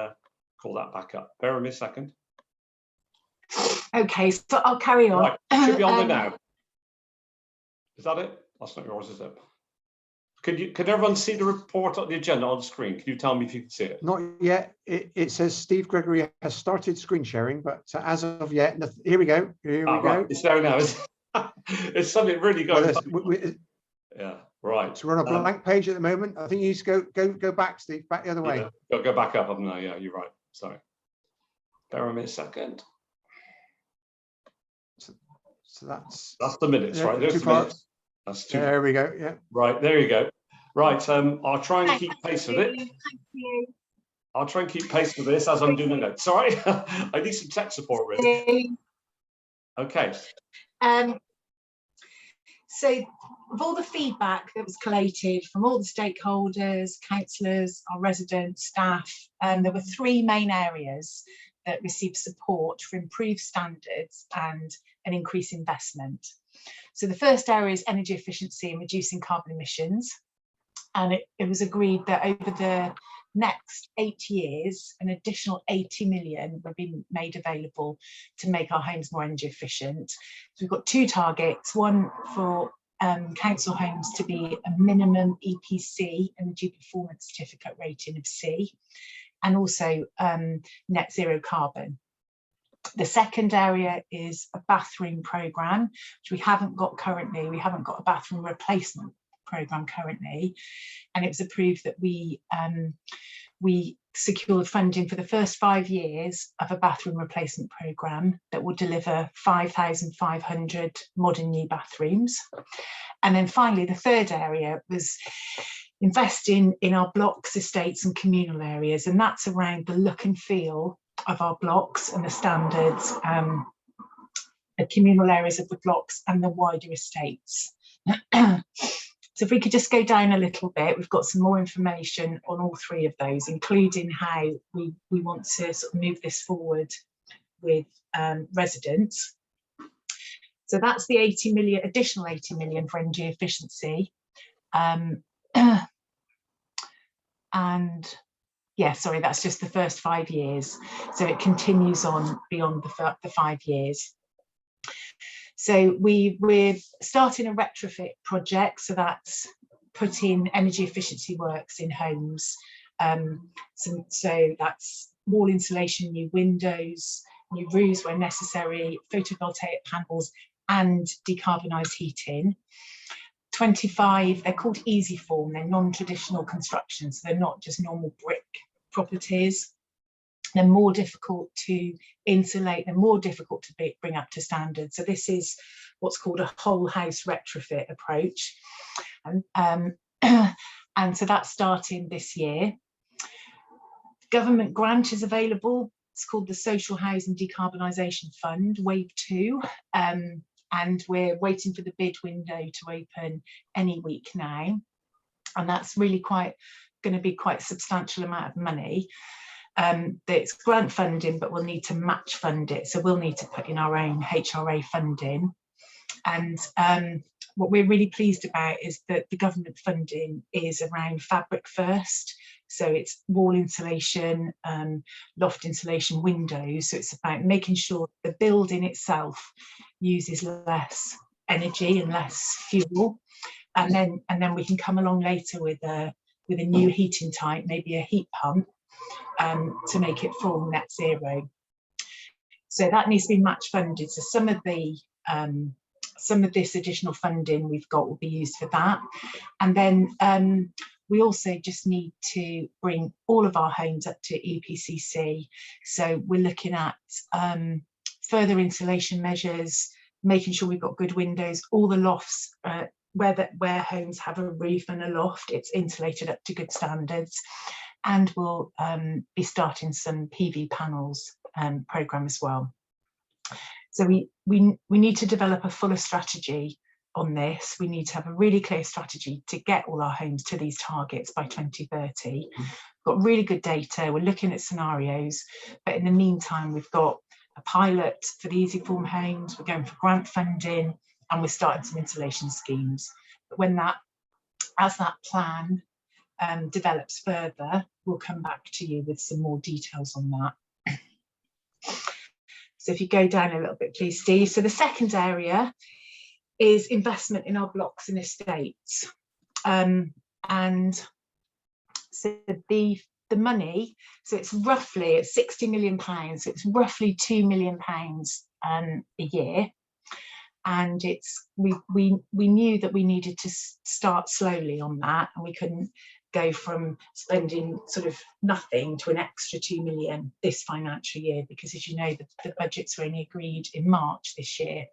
call that back up. Bear with me a second. Okay, so I'll carry on. Right. Should be on there now. Is that it? That's not yours, is it? Can everyone see the report on the agenda on the screen? Can you tell me if you can see it? Not yet. It says Steve Gregory has started screen sharing, but as of yet, here we go. Here we go. Right. It's there now. It's something really going. Yeah. Right. So we're on a blank page at the moment. I think you need to go back, Steve, back the other way. Yeah. Go back up. No, yeah, you're right. Sorry. Bear with me a second. So that's the minutes, right? There's the minutes. That's two. There we go. Yeah. Right, there you go. Right, I'll try and keep pace with it. Thank you. I'll try and keep pace with this as I'm doing the notes. Sorry, I need some tech support, really. Okay. So of all the feedback that was collated from all the stakeholders, councillors, our residents, staff, there were 3 main areas that received support for improved standards and an increased investment. So the first area is energy efficiency and reducing carbon emissions. And it was agreed that over the next 8 years, an additional 80 million will be made available to make our homes more energy efficient. So we've got 2 targets, one for council homes to be a minimum EPC, Energy Performance Certificate rating of C, and also net zero carbon. The second area is a bathroom programme, which we haven't got currently. We haven't got a bathroom replacement programme currently, and it was approved that we secured funding for the first 5 years of a bathroom replacement programme that will deliver 5,500 modern new bathrooms. And then finally, the third area was investing in our blocks, estates and communal areas, and that's around the look and feel of our blocks and the standards, the communal areas of the blocks and the wider estates. So if we could just go down a little bit, we've got some more information on all three of those, including how we want to sort of move this forward with residents. So that's the 80 million, additional 80 million for energy efficiency. And yeah, sorry, that's just the first 5 years. So it continues on beyond the 5 years. So we're starting a retrofit project, so that's putting energy efficiency works in homes. So that's wall insulation, new windows, new roofs where necessary, photovoltaic panels and decarbonised heating. 25, they're called easy form, they're non-traditional constructions, so they're not just normal brick properties. They're more difficult to insulate, they're more difficult to bring up to standard. So this is what's called a whole house retrofit approach. And so that's starting this year. Government grant is available. It's called the Social Housing Decarbonisation Fund, Wave 2. And we're waiting for the bid window to open any week now. And that's really going to be quite a substantial amount of money. It's grant funding, but we'll need to match fund it. So we'll need to put in our own HRA funding. And what we're really pleased about is that the government funding is around fabric first. So it's wall insulation, loft insulation, windows. So it's about making sure the building itself uses less energy and less fuel. And then we can come along later with a new heating type, maybe a heat pump, to make it full net zero. So that needs to be match funded. So some of this additional funding we've got will be used for that. And then we also just need to bring all of our homes up to EPCC. So we're looking at further insulation measures, making sure we've got good windows, all the lofts, where homes have a roof and a loft, it's insulated up to good standards. And we'll be starting some PV panels programme as well. So we need to develop a fuller strategy on this. We need to have a really clear strategy to get all our homes to these targets by 2030. We've got really good data, we're looking at scenarios, but in the meantime, we've got a pilot for the easy form homes, we're going for grant funding, and we're starting some insulation schemes. But as that plan develops further, we'll come back to you with some more details on that. So if you go down a little bit, please, Steve. So the second area is investment in our blocks and estates. And so the money, so it's roughly at £60 million, so it's roughly £2 million a year. And we knew that we needed to start slowly on that, and we couldn't go from spending sort of nothing to an extra 2 million this financial year, because as you know, the budgets were only agreed in March this year.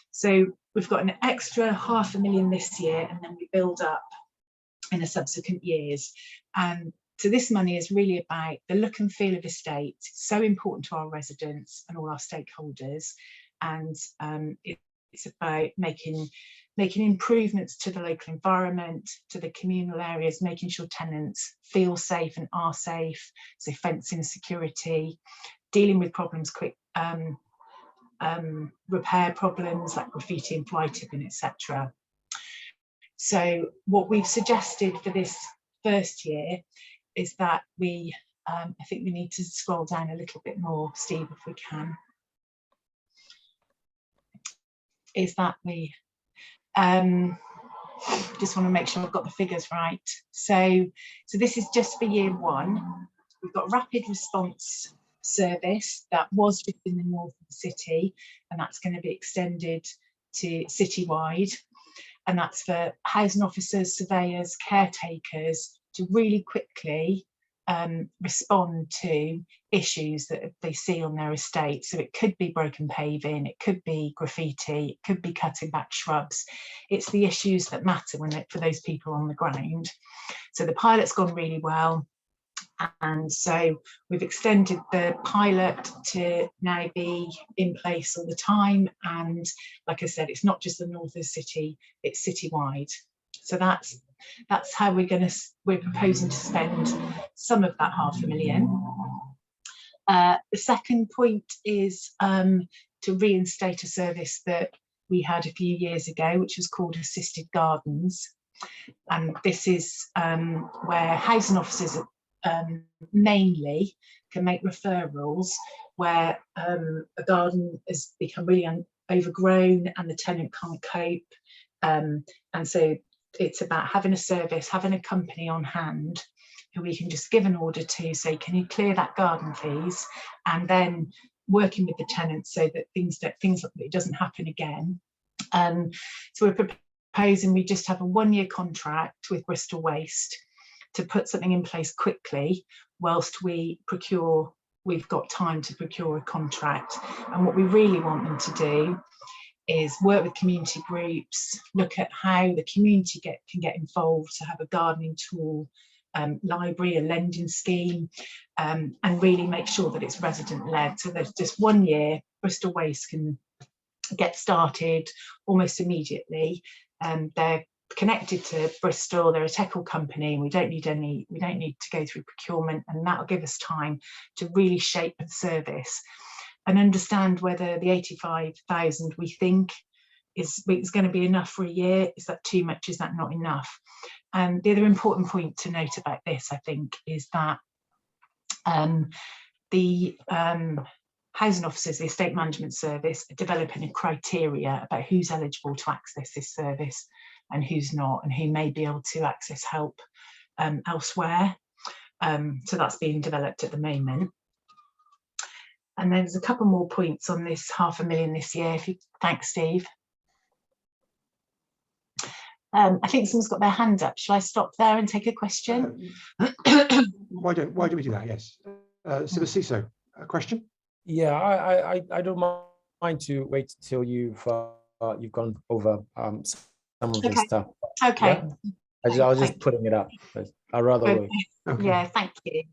So we've got an extra £500,000 this year, and then we build up in the subsequent years. And so this money is really about the look and feel of estates. It's so important to our residents and all our stakeholders. And it's about making improvements to the local environment, to the communal areas, making sure tenants feel safe and are safe, so fencing, security, dealing with problems quick, repair problems like graffiti and fly tipping, etc. So what we've suggested for this first year is that I think we need to scroll down a little bit more, Steve, if we can. Is that we just want to make sure I've got the figures right. So this is just for year one. We've got rapid response service that was just in the north of the city, and that's going to be extended to citywide. and that's for housing officers, surveyors, caretakers to really quickly respond to issues that they see on their estate. So it could be broken paving, it could be graffiti, it could be cutting back shrubs. It's the issues that matter for those people on the ground. So the pilot's gone really well. And so we've extended the pilot to now be in place all the time. And like I said, it's not just the north of the city, it's citywide. So that's how we're proposing to spend some of that $500,000. The second point is to reinstate a service that we had a few years ago, which was called assisted gardens. And this is where housing officers mainly can make referrals where a garden has become really overgrown and the tenant can't cope. And so it's about having a service, having a company on hand who we can just give an order to, say, can you clear that garden, please? And then working with the tenant so that things like it doesn't happen again. So we're proposing we just have a 1-year contract with Bristol Waste to put something in place quickly whilst we've got time to procure a contract. And what we really want them to do is work with community groups, look at how the community can get involved to have a gardening tool, library, a lending scheme, and really make sure that it's resident-led. So there's just 1 year, Bristol Waste can get started almost immediately. They're connected to Bristol, they're a Teckle company, and we don't need to go through procurement, and that'll give us time to really shape the service and understand whether the 85,000 we think is going to be enough for a year. Is that too much? Is that not enough? And the other important point to note about this, I think, is that the housing officers, the estate management service, are developing a criteria about who's eligible to access this service and who's not, and who may be able to access help elsewhere. So that's being developed at the moment. And there's a couple more points on this $500,000 this year. Thanks, Steve. I think someone's got their hand up. Shall I stop there and take a question? Why don't we do that? Yes. Ciso, a question? Yeah, I don't mind to wait till you've gone over some of this stuff. Okay. Yeah? I was just putting it up. I'd rather wait. Okay. Yeah, thank you.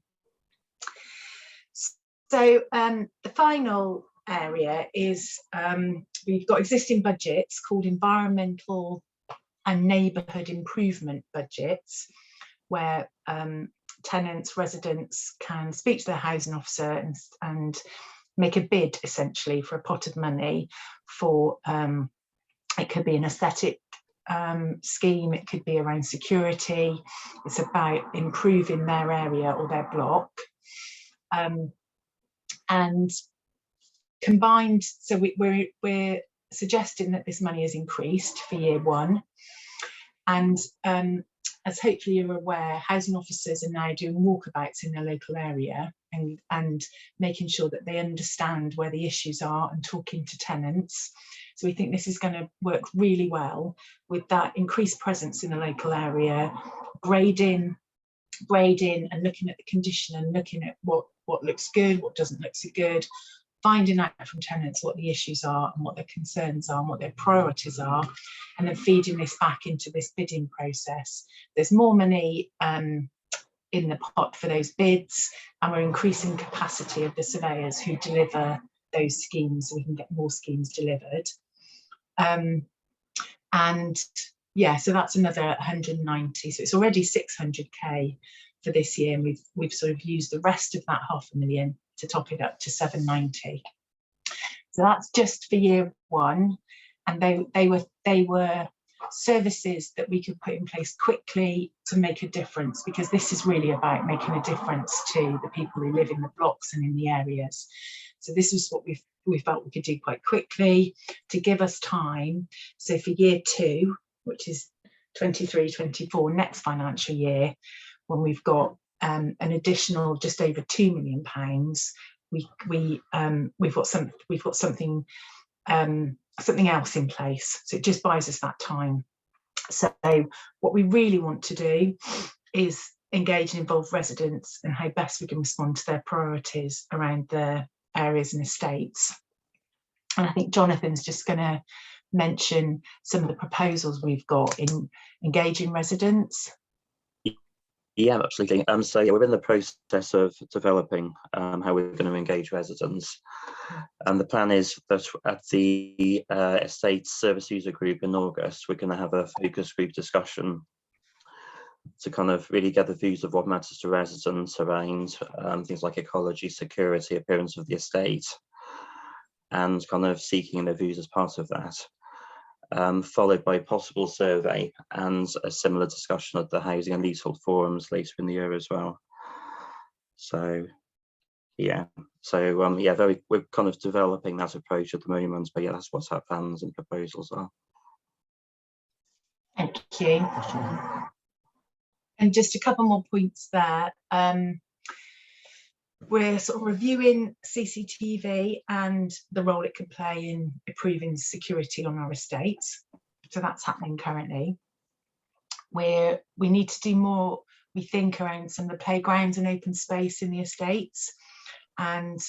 So the final area is we've got existing budgets called environmental and neighbourhood improvement budgets, where tenants, residents can speak to their housing officer and make a bid essentially for a pot of money for, it could be an aesthetic scheme, it could be around security, it's about improving their area or their block. And combined, so we're suggesting that this money is increased for year 1. And as hopefully you're aware, housing officers are now doing walkabouts in their local area and making sure that they understand where the issues are and talking to tenants. So we think this is going to work really well with that increased presence in the local area, grading and looking at the condition and looking at what looks good, what doesn't look so good, finding out from tenants what the issues are and what their concerns are and what their priorities are, and then feeding this back into this bidding process. There's more money in the pot for those bids, and we're increasing capacity of the surveyors who deliver those schemes so we can get more schemes delivered. And yeah, so that's another 190. So it's already 600k for this year, and we've sort of used the rest of that $500,000 to top it up to 790. So that's just for year 1, and they were services that we could put in place quickly to make a difference, because this is really about making a difference to the people who live in the blocks and in the areas. So this is what we felt we could do quite quickly to give us time. So for year 2, which is 23-24, next financial year, when we've got an additional just over £2 million, we've got something else in place. So it just buys us that time. So what we really want to do is engage and involve residents and how best we can respond to their priorities around their areas and estates. And I think Jonathan's just going to mention some of the proposals we've got in engaging residents. Yeah, absolutely. So yeah, we're in the process of developing how we're going to engage residents. And the plan is that at the estate service user group in August, we're going to have a focus group discussion to kind of really get the views of what matters to residents around things like ecology, security, appearance of the estate, and kind of seeking their views as part of that. Followed by a possible survey and a similar discussion at the housing and leasehold forums later in the year as well. So yeah, so yeah, we're kind of developing that approach at the moment, but yeah, that's what our plans and proposals are. Thank you. And just a couple more points there. We're sort of reviewing CCTV and the role it can play in improving security on our estates. So that's happening currently. We need to do more, we think, around some of the playgrounds and open space in the estates, and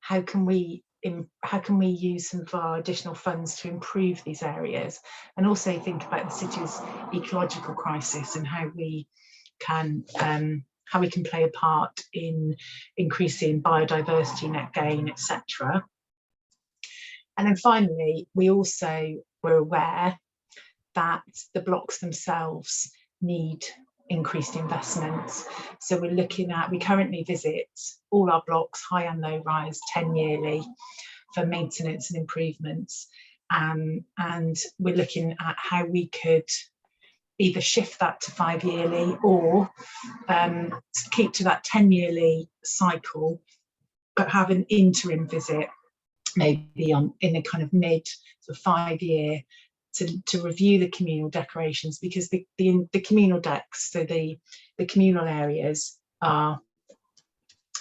how can we use some of our additional funds to improve these areas, and also think about the city's ecological crisis and how we can play a part in increasing biodiversity, net gain, etc. And then finally, we're aware that the blocks themselves need increased investments. So we currently visit all our blocks, high and low rise, 10 yearly, for maintenance and improvements. And we're looking at how we could either shift that to 5 yearly or keep to that 10 yearly cycle, but have an interim visit, maybe in a kind of mid to 5 year, to review the communal decorations, because the communal decks, so the communal areas,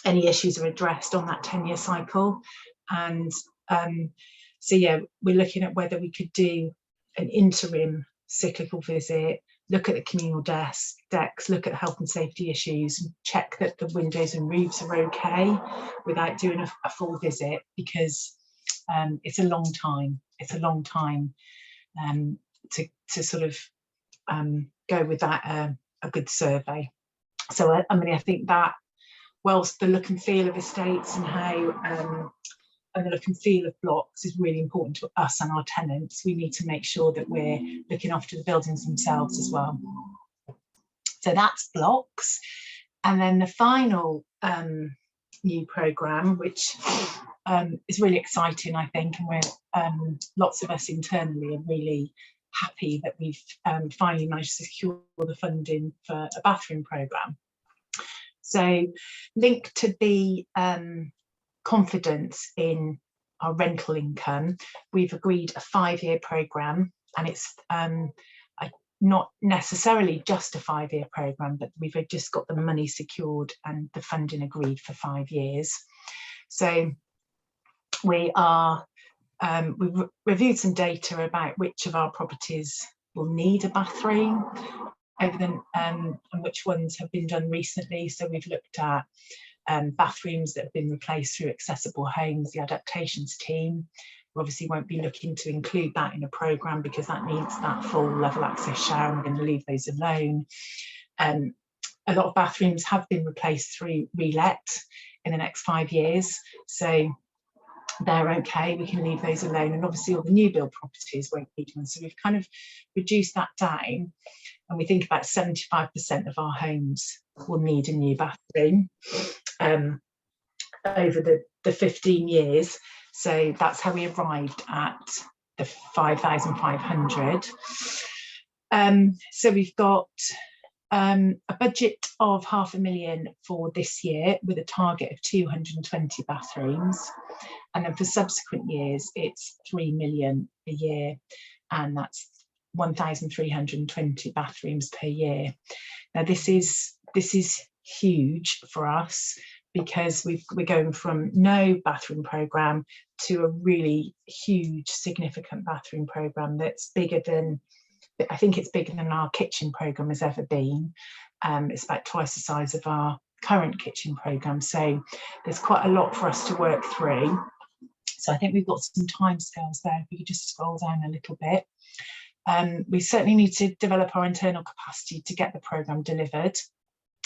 any issues are addressed on that 10-year cycle. And so yeah, we're looking at whether we could do an interim cyclical visit, look at the communal decks, look at health and safety issues, check that the windows and roofs are okay without doing a full visit, because it's a long time. It's a long time to sort of go without a good survey. So I mean, I think that whilst the look and feel of estates and how and the look and feel of blocks is really important to us and our tenants, we need to make sure that we're looking after the buildings themselves as well. So that's blocks. And then the final new programme, which is really exciting, I think, and we're lots of us internally are really happy that we've finally managed to secure the funding for a bathroom programme. So linked to the confidence in our rental income, we've agreed a 5-year programme, and it's not necessarily just a 5-year programme, but we've just got the money secured and the funding agreed for 5 years. So we've reviewed some data about which of our properties will need a bathroom over the, and which ones have been done recently. So we've looked at bathrooms that have been replaced through Accessible Homes, the adaptations team. We obviously won't be looking to include that in a programme because that needs that full level access shower, and we're going to leave those alone. A lot of bathrooms have been replaced through relet in the next 5 years, so they're okay, we can leave those alone. And obviously all the new build properties won't need one, so we've kind of reduced that down, and we think about 75% of our homes will need a new bathroom over the 15 years. So that's how we arrived at the 5,500. So we've got a budget of £500,000 for this year with a target of 220 bathrooms. And then for subsequent years, it's 3 million a year, and that's 1,320 bathrooms per year. Now this is huge for us, because we're going from no bathroom programme to a really huge, significant bathroom programme that's bigger than I think it's bigger than our kitchen programme has ever been. It's about twice the size of our current kitchen programme. So there's quite a lot for us to work through. So I think we've got some timescales there. If we could just scroll down a little bit. We certainly need to develop our internal capacity to get the programme delivered.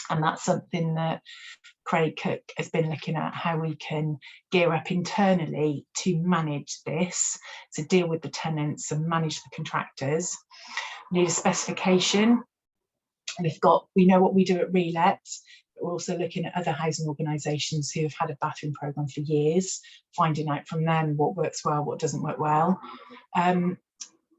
And that's something that Craig Cook has been looking at, how we can gear up internally to manage this, to deal with the tenants and manage the contractors. We need a specification. We know what we do at Relet, but we're also looking at other housing organisations who have had a bathroom programme for years, finding out from them what works well, what doesn't work well.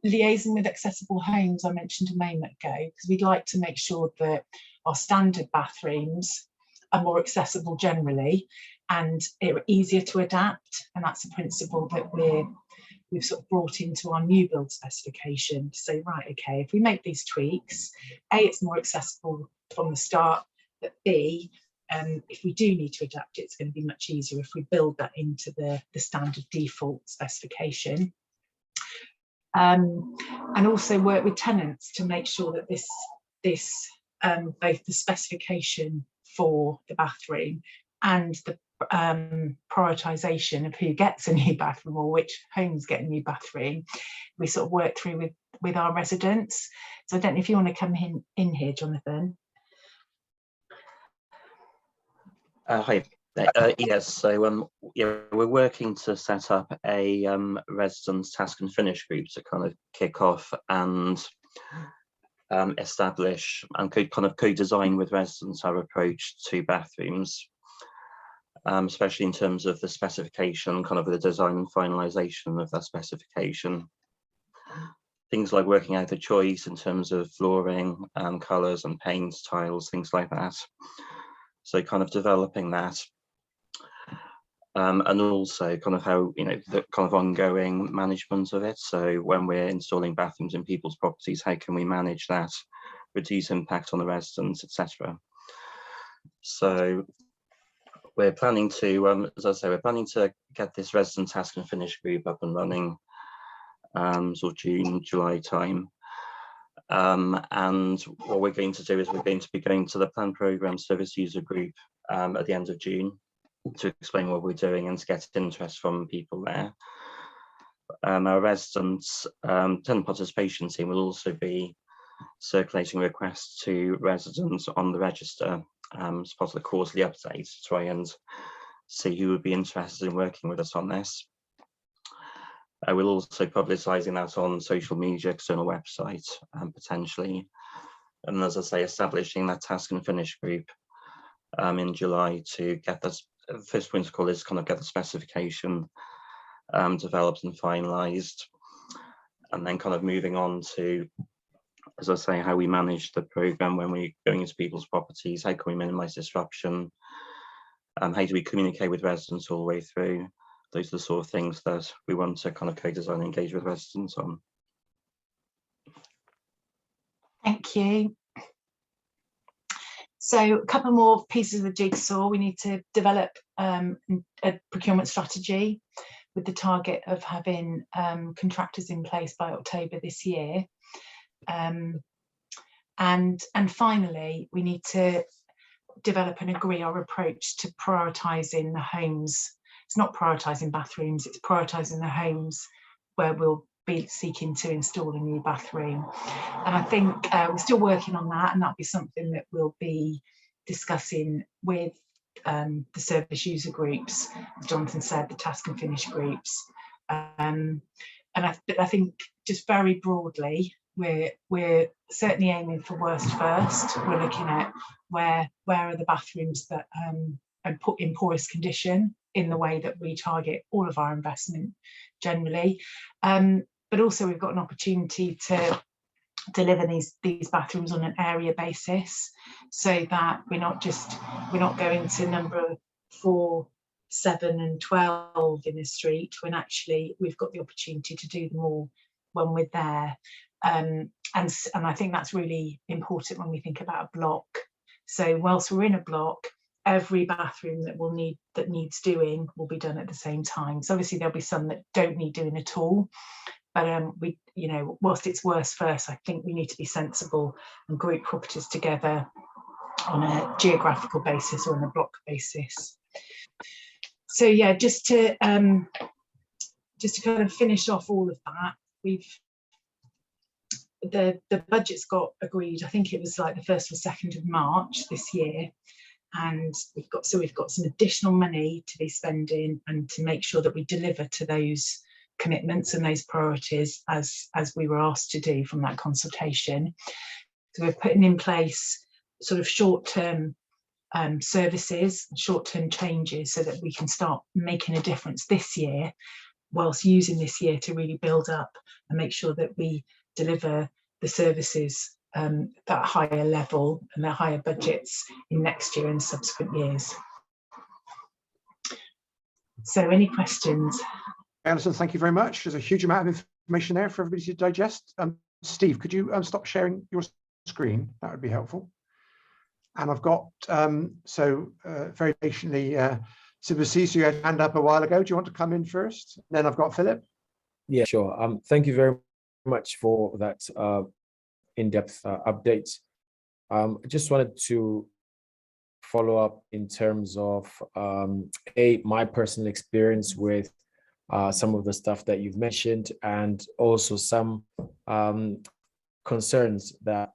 Liaison with accessible homes, I mentioned a moment ago, because we'd like to make sure that our standard bathrooms are more accessible generally and are easier to adapt. And that's a principle that we've sort of brought into our new build specification to say, right, okay, if we make these tweaks, A, it's more accessible from the start, but B, if we do need to adapt it, it's going to be much easier if we build that into the standard default specification. And also work with tenants to make sure that both the specification for the bathroom and the prioritisation of who gets a new bathroom or which homes get a new bathroom, we sort of work through with our residents. So I don't know if you want to come in here, Jonathan. Hi. Yes, so yeah, we're working to set up a residents task and finish group to kind of kick off and establish and kind of co-design with residents our approach to bathrooms, especially in terms of the specification, kind of the design and finalisation of that specification. Things like working out the choice in terms of flooring, colours and paints, tiles, things like that. So kind of developing that. And also kind of how, the kind of ongoing management of it. So when we're installing bathrooms in people's properties, how can we manage that, reduce impact on the residents, etc. So we're planning to, as I say, we're planning to get this resident task and finish group up and running sort of June, July time. And what we're going to do is we're going to be going to the Plan Programme Service User Group at the end of June to explain what we're doing and to get interest from people there. Our residents tenant participation team will also be circulating requests to residents on the register as part of the quarterly update to try and see who would be interested in working with us on this. We'll also publicising that on social media, external website, potentially. And as I say, establishing that task and finish group in July to get this. First point of call is kind of get the specification developed and finalised, and then kind of moving on to, as I say, how we manage the programme when we're going into people's properties, how can we minimise disruption, how do we communicate with residents all the way through. Those are the sort of things that we want to kind of co-design and engage with residents on. Thank you. So a couple more pieces of the jigsaw. We need to develop a procurement strategy with the target of having contractors in place by October this year. And finally, we need to develop and agree our approach to prioritising the homes. It's not prioritising bathrooms, it's prioritising the homes where we'll be seeking to install a new bathroom. And I think we're still working on that, and that'll be something that we'll be discussing with the service user groups, as Jonathan said, the task and finish groups. And I think just very broadly, we're certainly aiming for worst first. We're looking at where are the bathrooms that are put in poorest condition in the way that we target all of our investment generally. But also we've got an opportunity to deliver these bathrooms on an area basis, so that we're not going to number 4, 7 and 12 in the street, when actually we've got the opportunity to do them all when we're there. And I think that's really important when we think about a block. So whilst we're in a block, every bathroom that needs doing will be done at the same time. So obviously there'll be some that don't need doing at all, But we, you know, whilst it's worse first, I think we need to be sensible and group properties together on a geographical basis or on a block basis. So yeah, just to kind of finish off all of that, the budget's got agreed. I think it was like the 1st or 2nd of March this year, and we've got some additional money to be spending and to make sure that we deliver to those commitments and those priorities as we were asked to do from that consultation. So we're putting in place sort of short-term services, short-term changes, so that we can start making a difference this year, whilst using this year to really build up and make sure that we deliver the services that higher level and the higher budgets in next year and subsequent years. So any questions? Alison, thank you very much. There's a huge amount of information there for everybody to digest. Steve, could you stop sharing your screen? That would be helpful. And I've got, very patiently, Sibasiso, you had a hand up a while ago. Do you want to come in first? Then I've got Philip. Yeah, sure. Thank you very much for that in-depth update. I just wanted to follow up in terms of my personal experience with some of the stuff that you've mentioned, and also some concerns that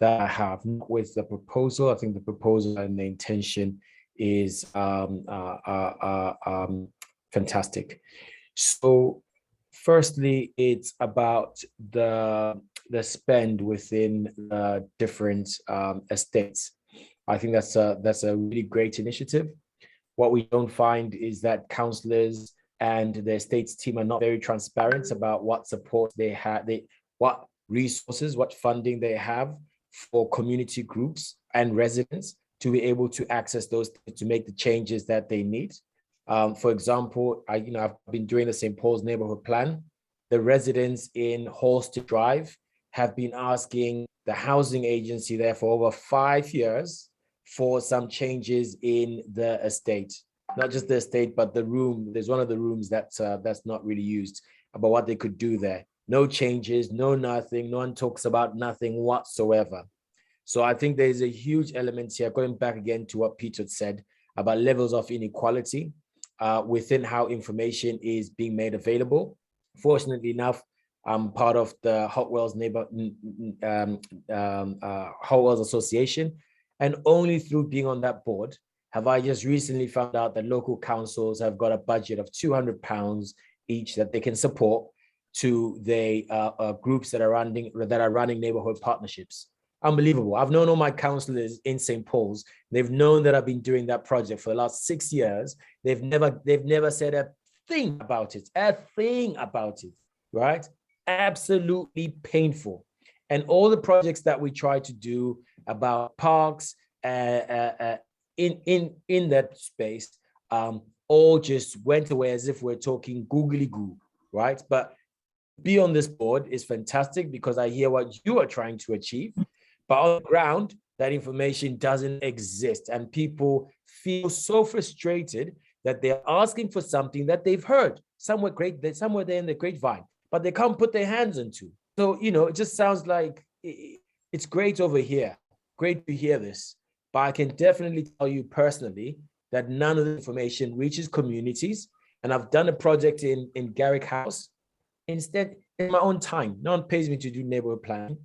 I have with the proposal. I think the proposal and the intention is fantastic. So firstly, it's about the spend within different estates. I think that's a really great initiative. What we don't find is that councillors and the estates team are not very transparent about what support they have, what resources, what funding they have for community groups and residents to be able to access those to make the changes that they need. For example, I've been doing the St. Paul's neighborhood plan. The residents in Halsted Drive have been asking the housing agency there for over 5 years for some changes in the estate. Not just the estate, but the room. There's one of the rooms that's not really used, about what they could do there. No changes, no nothing. No one talks about nothing whatsoever. So I think there's a huge element here, going back again to what Peter said about levels of inequality within how information is being made available. Fortunately enough, I'm part of the Hot Wells Hot Wells Association, and only through being on that board have I just recently found out that local councils have got a budget of £200 each that they can support to the groups that are running neighborhood partnerships. Unbelievable. I've known all my councillors in St. Paul's. They've known that I've been doing that project for the last 6 years. They've never said a thing about it, right? Absolutely painful. And all the projects that we try to do about parks in that space all just went away as if we're talking googly goo, right? But be on this board is fantastic because I hear what you are trying to achieve, but on the ground, that information doesn't exist, and people feel so frustrated that they're asking for something that they've heard somewhere there in the grapevine, but they can't put their hands into. So, it just sounds like it's great over here. Great to hear this, but I can definitely tell you personally that none of the information reaches communities. And I've done a project in Garrick House. Instead, in my own time, no one pays me to do neighborhood planning.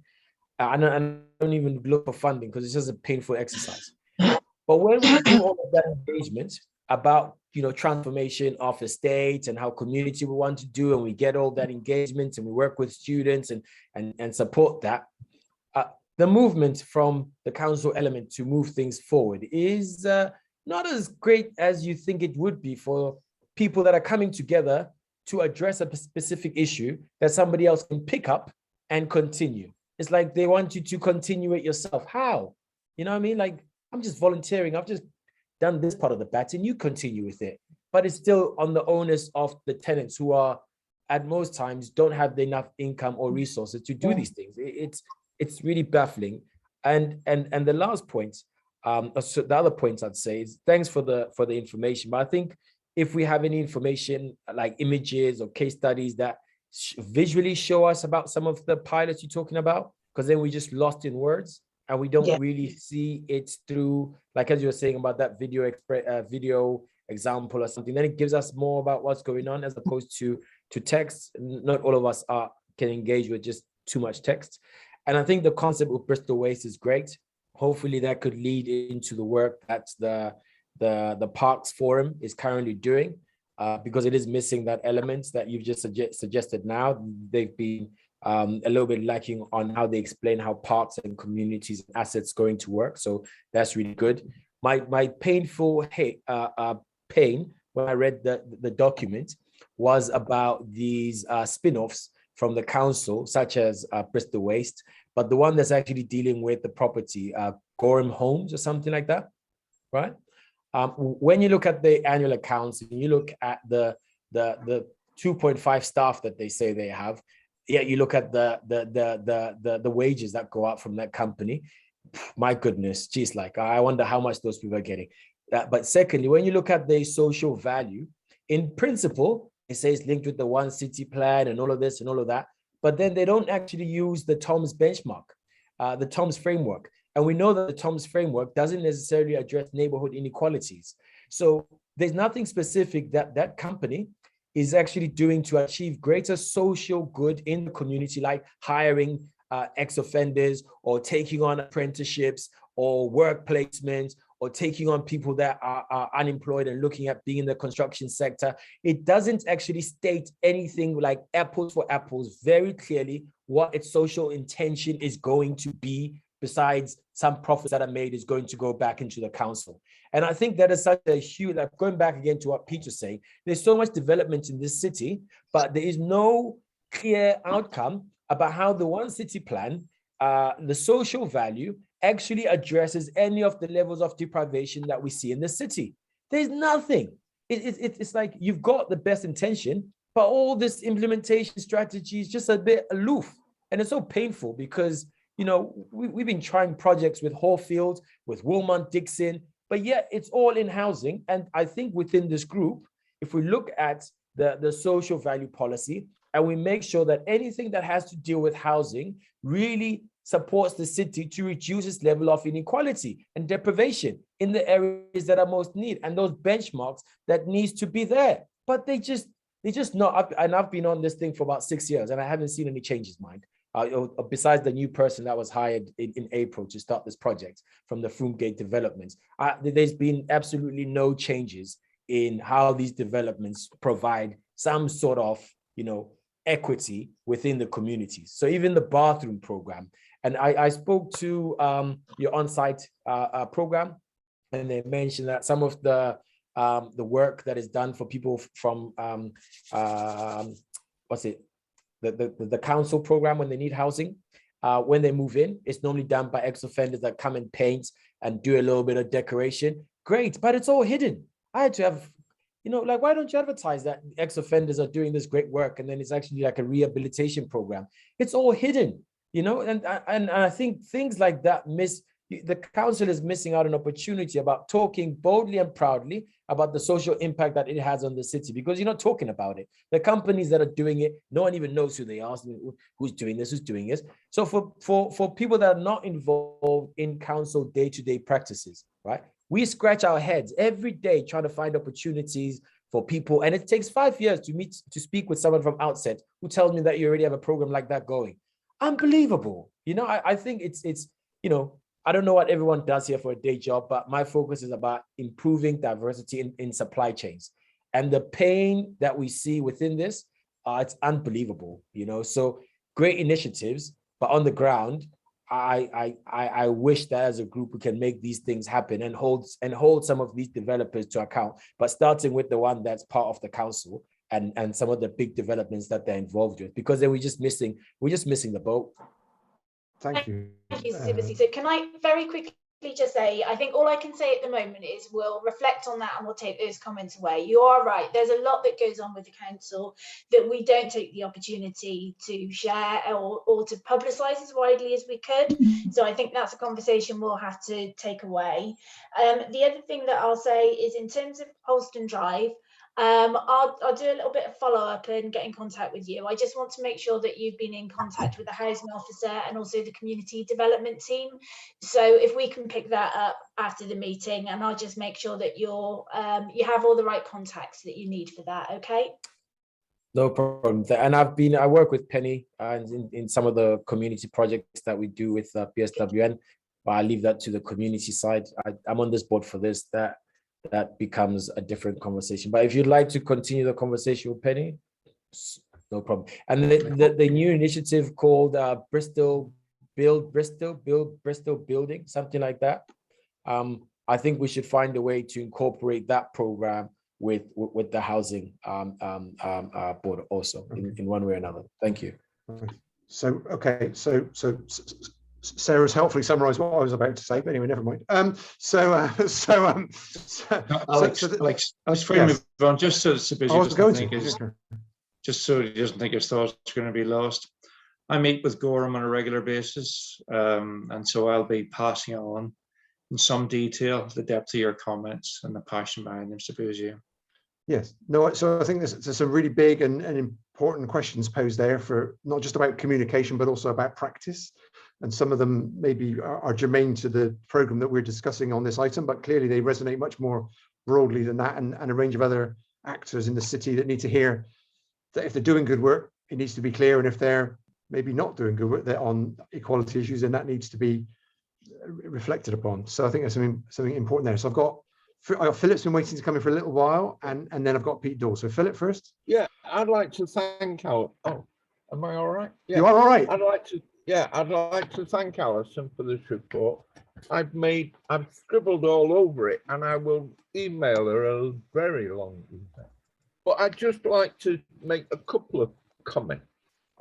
I don't even look for funding because it's just a painful exercise. But when we do all of that engagement about, transformation of the state and how community we want to do, and we get all that engagement and we work with students and support that, the movement from the council element to move things forward is not as great as you think it would be for people that are coming together to address a specific issue that somebody else can pick up and continue. It's like they want you to continue it yourself. How? You know what I mean? Like, I'm just volunteering. I've just done this part of the baton. You continue with it. But it's still on the onus of the tenants who are, at most times, don't have enough income or resources to do these things. It's really baffling. And the last point, so the other point I'd say is thanks for the information. But I think if we have any information like images or case studies that visually show us about some of the pilots you're talking about? Because then we just lost in words and we don't really see it through, like as you were saying about that video video example or something. Then it gives us more about what's going on as opposed to text. Not all of us can engage with just too much text. And I think the concept of Bristol Waste is great. Hopefully that could lead into the work that the Parks Forum is currently doing, because it is missing that element that you've just suggested now. They've been a little bit lacking on how they explain how parks and communities and assets going to work. So that's really good. My painful pain when I read the document was about these spin-offs from the council, such as Bristol Waste, but the one that's actually dealing with the property, Gorham Homes or something like that, right? When you look at the annual accounts and you look at the 2.5 staff that they say they have, yet you look at the wages that go out from that company, my goodness, geez, like I wonder how much those people are getting. But secondly, when you look at the social value, in principle, it says linked with the one city plan and all of this and all of that, but then they don't actually use the TOMS benchmark, the TOMS framework. And we know that the TOMS framework doesn't necessarily address neighborhood inequalities. So there's nothing specific that that company is actually doing to achieve greater social good in the community, like hiring ex-offenders or taking on apprenticeships or work placements or taking on people that are unemployed and looking at being in the construction sector. It doesn't actually state anything like apples for apples very clearly what its social intention is going to be, besides some profits that are made is going to go back into the council. And I think that is such a huge, like going back again to what Peter's saying, there's so much development in this city, but there is no clear outcome about how the one city plan, the social value, actually addresses any of the levels of deprivation that we see in the city. There's nothing. It's like you've got the best intention, but all this implementation strategy is just a bit aloof. And it's so painful because, you know, we've been trying projects with Hallfield, with Wilmont Dixon, but yet it's all in housing. And I think within this group, if we look at the social value policy and we make sure that anything that has to deal with housing really supports the city to reduce its level of inequality and deprivation in the areas that are most needed and those benchmarks that needs to be there. But they just not, and I've been on this thing for about 6 years and I haven't seen any changes, mind. Besides the new person that was hired in April to start this project from the Froomgate developments, there's been absolutely no changes in how these developments provide some sort of, you know, equity within the communities. So even the bathroom program, and I spoke to your on-site program, and they mentioned that some of the work that is done for people from the council program when they need housing, when they move in, it's normally done by ex-offenders that come and paint and do a little bit of decoration. Great, but it's all hidden. I had to have, you know, like, why don't you advertise that ex-offenders are doing this great work and then it's actually like a rehabilitation program? It's all hidden, you know, and I think things like that the council is missing out an opportunity about talking boldly and proudly about the social impact that it has on the city, because you're not talking about it. The companies that are doing it, no one even knows who they are, who's doing this. So for people that are not involved in council day-to-day practices, right? We scratch our heads every day trying to find opportunities for people. And it takes 5 years to speak with someone from outset who tells me that you already have a program like that going. Unbelievable. You know, I think it's, you know, I don't know what everyone does here for a day job, but my focus is about improving diversity in supply chains. And the pain that we see within this, it's unbelievable, you know. So great initiatives, but on the ground, I wish that as a group we can make these things happen and hold some of these developers to account, but starting with the one that's part of the council and some of the big developments that they're involved with, because then we're just missing the boat. Thank you. Thank you, Sibisi. So can I very quickly just say, I think all I can say at the moment is we'll reflect on that and we'll take those comments away. You are right. There's a lot that goes on with the council that we don't take the opportunity to share or to publicise as widely as we could. So I think that's a conversation we'll have to take away. The other thing that I'll say is in terms of Holston Drive, I'll do a little bit of follow-up and get in contact with you. I just want to make sure that you've been in contact with the housing officer and also the community development team. So if we can pick that up after the meeting, and I'll just make sure that you have all the right contacts that you need for that, okay? No problem. And I work with Penny in some of the community projects that we do with PSWN, but I leave that to the community side. I'm on this board for this. That becomes a different conversation. But if you'd like to continue the conversation with Penny, no problem. And the new initiative called Bristol Building, something like that. I think we should find a way to incorporate that program with the housing board also in one way or another. Thank you. So okay, so Sarah's helpfully summarised what I was about to say, but anyway, never mind. Alex, before you move on, just so he doesn't think his thoughts are going to be lost. I meet with Gorham on a regular basis, and so I'll be passing on in some detail the depth of your comments and the passion behind them, suppose you. Yes, no, so I think there's some really big and important questions posed there, for not just about communication, but also about practice. And some of them maybe are germane to the programme that we're discussing on this item, but clearly they resonate much more broadly than that, and a range of other actors in the city that need to hear that if they're doing good work, it needs to be clear, and if they're maybe not doing good work on equality issues, then that needs to be reflected upon. So I think there's something important there. So I've got Philip's been waiting to come in for a little while, and then I've got Pete Dawes. So Philip first. Yeah, I'd like to thank our. Oh, am I all right? Yeah. You are all right. I'd like to thank Alison for this report. I've scribbled all over it, and I will email her a very long email. But I'd just like to make a couple of comments.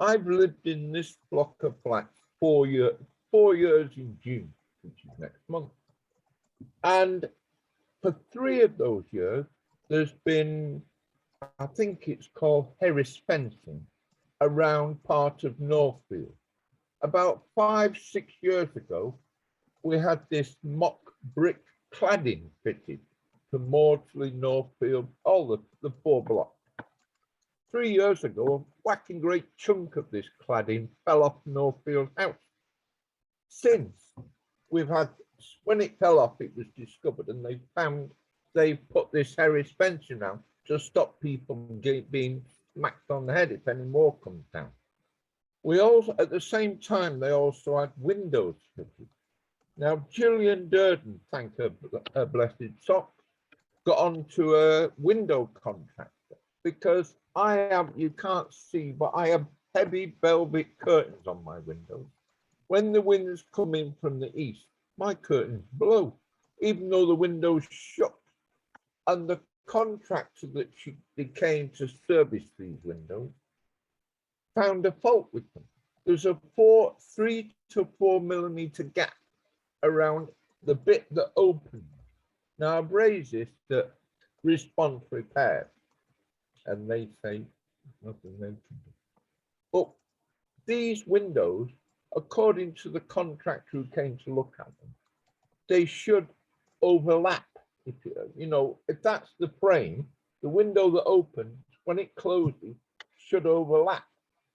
I've lived in this block of flats 4 years in June, which is next month. And for 3 of those years, there's been, I think it's called Harris fencing, around part of Northfield. About 5-6 years ago, we had this mock brick cladding fitted to Maudsley, Northfield, all the 4 blocks. 3 years ago, a whacking great chunk of this cladding fell off Northfield House. Since we've had, when it fell off, it was discovered, and they put this Harris fencing down to stop people from being smacked on the head if any more comes down. We also, at the same time, they also had windows fitted. Now, Gillian Durden, thank her blessed sock, got onto a window contractor, because you can't see, but I have heavy velvet curtains on my windows. When the wind's coming from the east, my curtains blow, even though the window's shut. And the contractor that they came to service these windows found a fault with them. There's a 3 to 4 millimeter gap around the bit that opens. Now I've raised this to Response Repair, and they say nothing they can do. But these windows, according to the contractor who came to look at them, they should overlap. If that's the frame, the window that opens, when it closes, should overlap.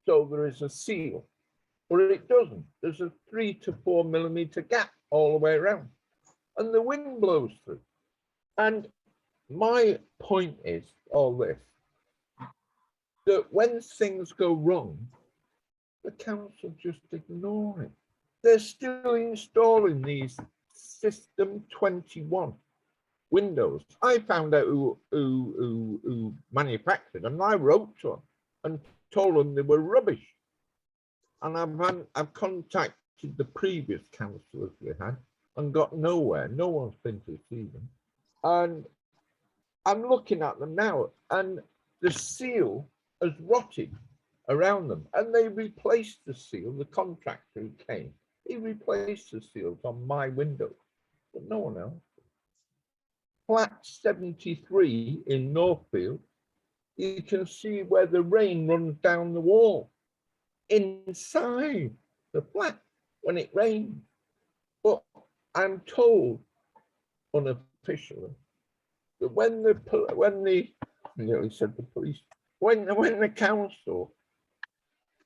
So there is a seal, but it doesn't. There's a 3 to 4 millimeter gap all the way around, and the wind blows through. And my point is all this, that when things go wrong, the council just ignore it. They're still installing these System 21 windows. I found out who manufactured them. I wrote to them and told them they were rubbish. And I've contacted the previous councillors we had and got nowhere. No one's been to see them. And I'm looking at them now, and the seal has rotted around them. And they replaced the seal, the contractor who came, he replaced the seals on my windows, but no one else. Flat 73 in Northfield, you can see where the rain runs down the wall inside the flat when it rains. But I'm told unofficially that when the nearly said the police. When the council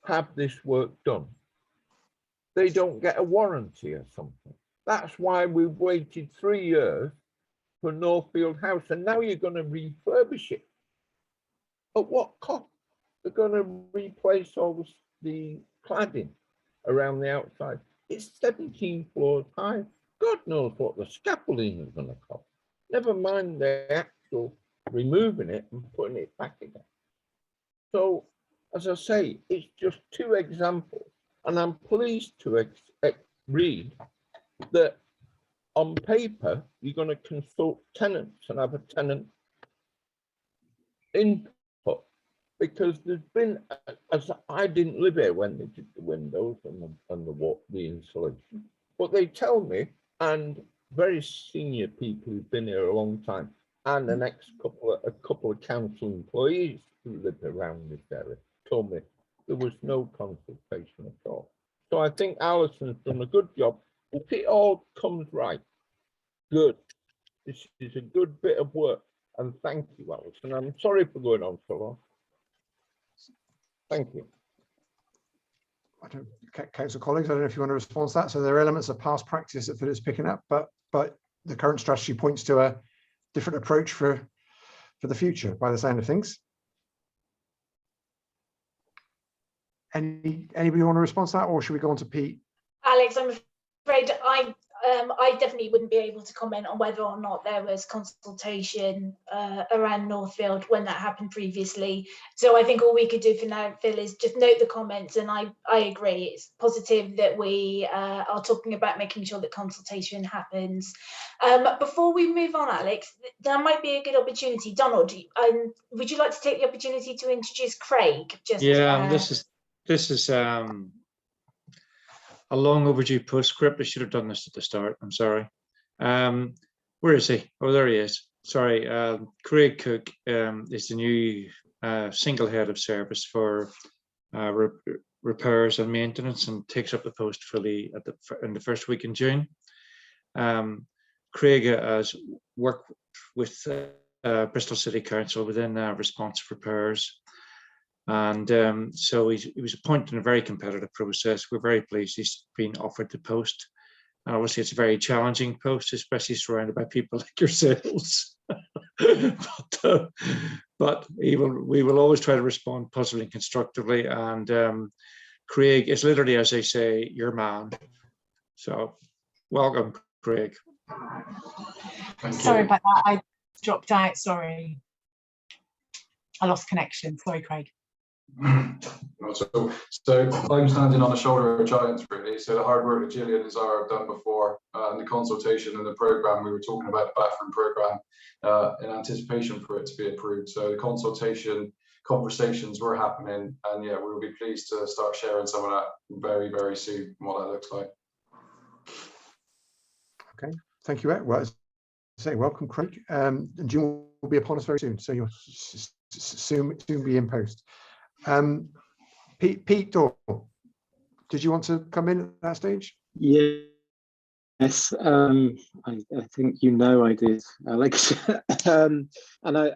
have this work done, they don't get a warranty or something. That's why we've waited 3 years for Northfield House, and now you're going to refurbish it. At what cost? They're going to replace all the cladding around the outside. It's 17 floors high. God knows what the scaffolding is going to cost. Never mind the actual removing it and putting it back again. So, as I say, it's just 2 examples, and I'm pleased to read that on paper, you're going to consult tenants and have a tenant input, because there's been, as I didn't live here when they did the windows and the insulation, but they tell me, and very senior people who've been here a long time, and a couple of council employees who live around this area, told me there was no consultation at all. So I think Alison's done a good job. If it all comes right, good. This is a good bit of work, and thank you, Alison. I'm sorry for going on so long. Thank you. Council colleagues, I don't know if you want to respond to that. So there are elements of past practice that Philip's picking up, but the current strategy points to a different approach for the future, by the sound of things. Anybody want to respond to that, or should we go on to Pete? Alex, I'm afraid I definitely wouldn't be able to comment on whether or not there was consultation around Northfield when that happened previously. So I think all we could do for now, Phil, is just note the comments, and I agree. It's positive that we are talking about making sure that consultation happens. Before we move on, Alex, there might be a good opportunity. Donald, would you like to take the opportunity to introduce Craig? This is a long overdue postscript. I should have done this at the start. I'm sorry. Where is he? Oh, there he is. Sorry. Craig Cook is the new single head of service for repairs and maintenance, and takes up the post fully in the first week in June. Craig has worked with Bristol City Council within responsive repairs. And so he was appointed in a very competitive process. We're very pleased he's been offered the post. And obviously, it's a very challenging post, especially surrounded by people like yourselves. but we will always try to respond positively and constructively. And Craig is literally, as they say, your man. So welcome, Craig. Sorry about that. I dropped out. Sorry. I lost connection. Sorry, Craig. So I'm standing on the shoulder of giants, really. So the hard work that Gillian and Zara have done before, and the consultation and the programme, we were talking about the bathroom programme in anticipation for it to be approved. So the consultation conversations were happening, and yeah, we'll be pleased to start sharing some of that very, very soon, what that looks like. Okay, thank you. Well, as I say, welcome, Craig. And June will be upon us very soon, so you'll soon be in post. Pete Dorr, did you want to come in at that stage? Yes, I think you know I did, Alex. And I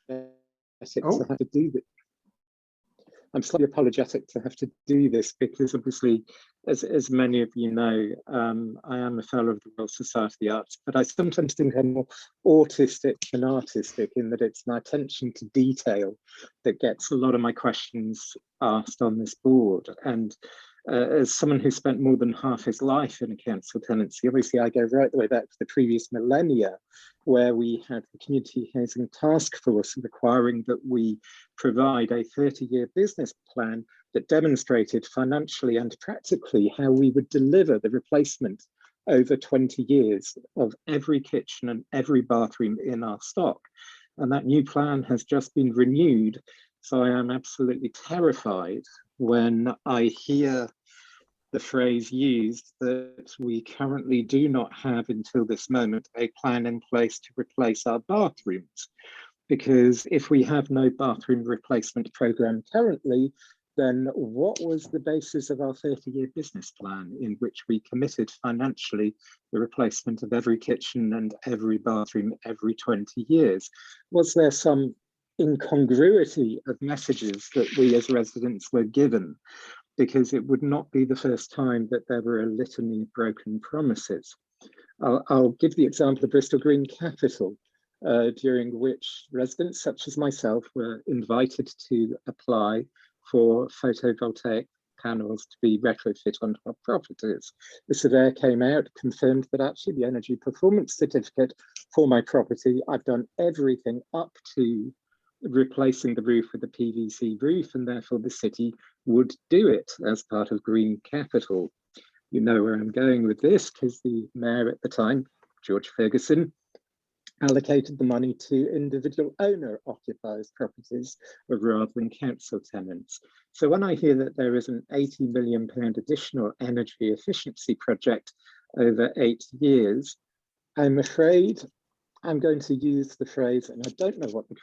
have to do this. I'm slightly apologetic to have to do this because obviously, as many of you know, I am a fellow of the Royal Society of the Arts, but I sometimes think I'm more autistic than artistic in that it's my attention to detail that gets a lot of my questions asked on this board. And as someone who spent more than half his life in a council tenancy, obviously I go right the way back to the previous millennia, where we had the Community Housing Task Force requiring that we provide a 30-year business plan that demonstrated financially and practically how we would deliver the replacement over 20 years of every kitchen and every bathroom in our stock. And that new plan has just been renewed. So I am absolutely terrified when I hear the phrase used that we currently do not have until this moment a plan in place to replace our bathrooms. Because if we have no bathroom replacement program currently, then what was the basis of our 30-year business plan in which we committed financially the replacement of every kitchen and every bathroom every 20 years? Was there some incongruity of messages that we as residents were given? Because it would not be the first time that there were a litany of broken promises. I'll give the example of Bristol Green Capital, during which residents such as myself were invited to apply for photovoltaic panels to be retrofit onto our properties. The surveyor came out, confirmed that actually the energy performance certificate for my property, I've done everything up to replacing the roof with a PVC roof, and therefore the city would do it as part of Green Capital. You know where I'm going with this, because the mayor at the time, George Ferguson, allocated the money to individual owner occupiers properties rather than council tenants. So when I hear that there is an £80 million additional energy efficiency project over 8 years, I'm afraid I'm going to use the phrase, and I don't know what the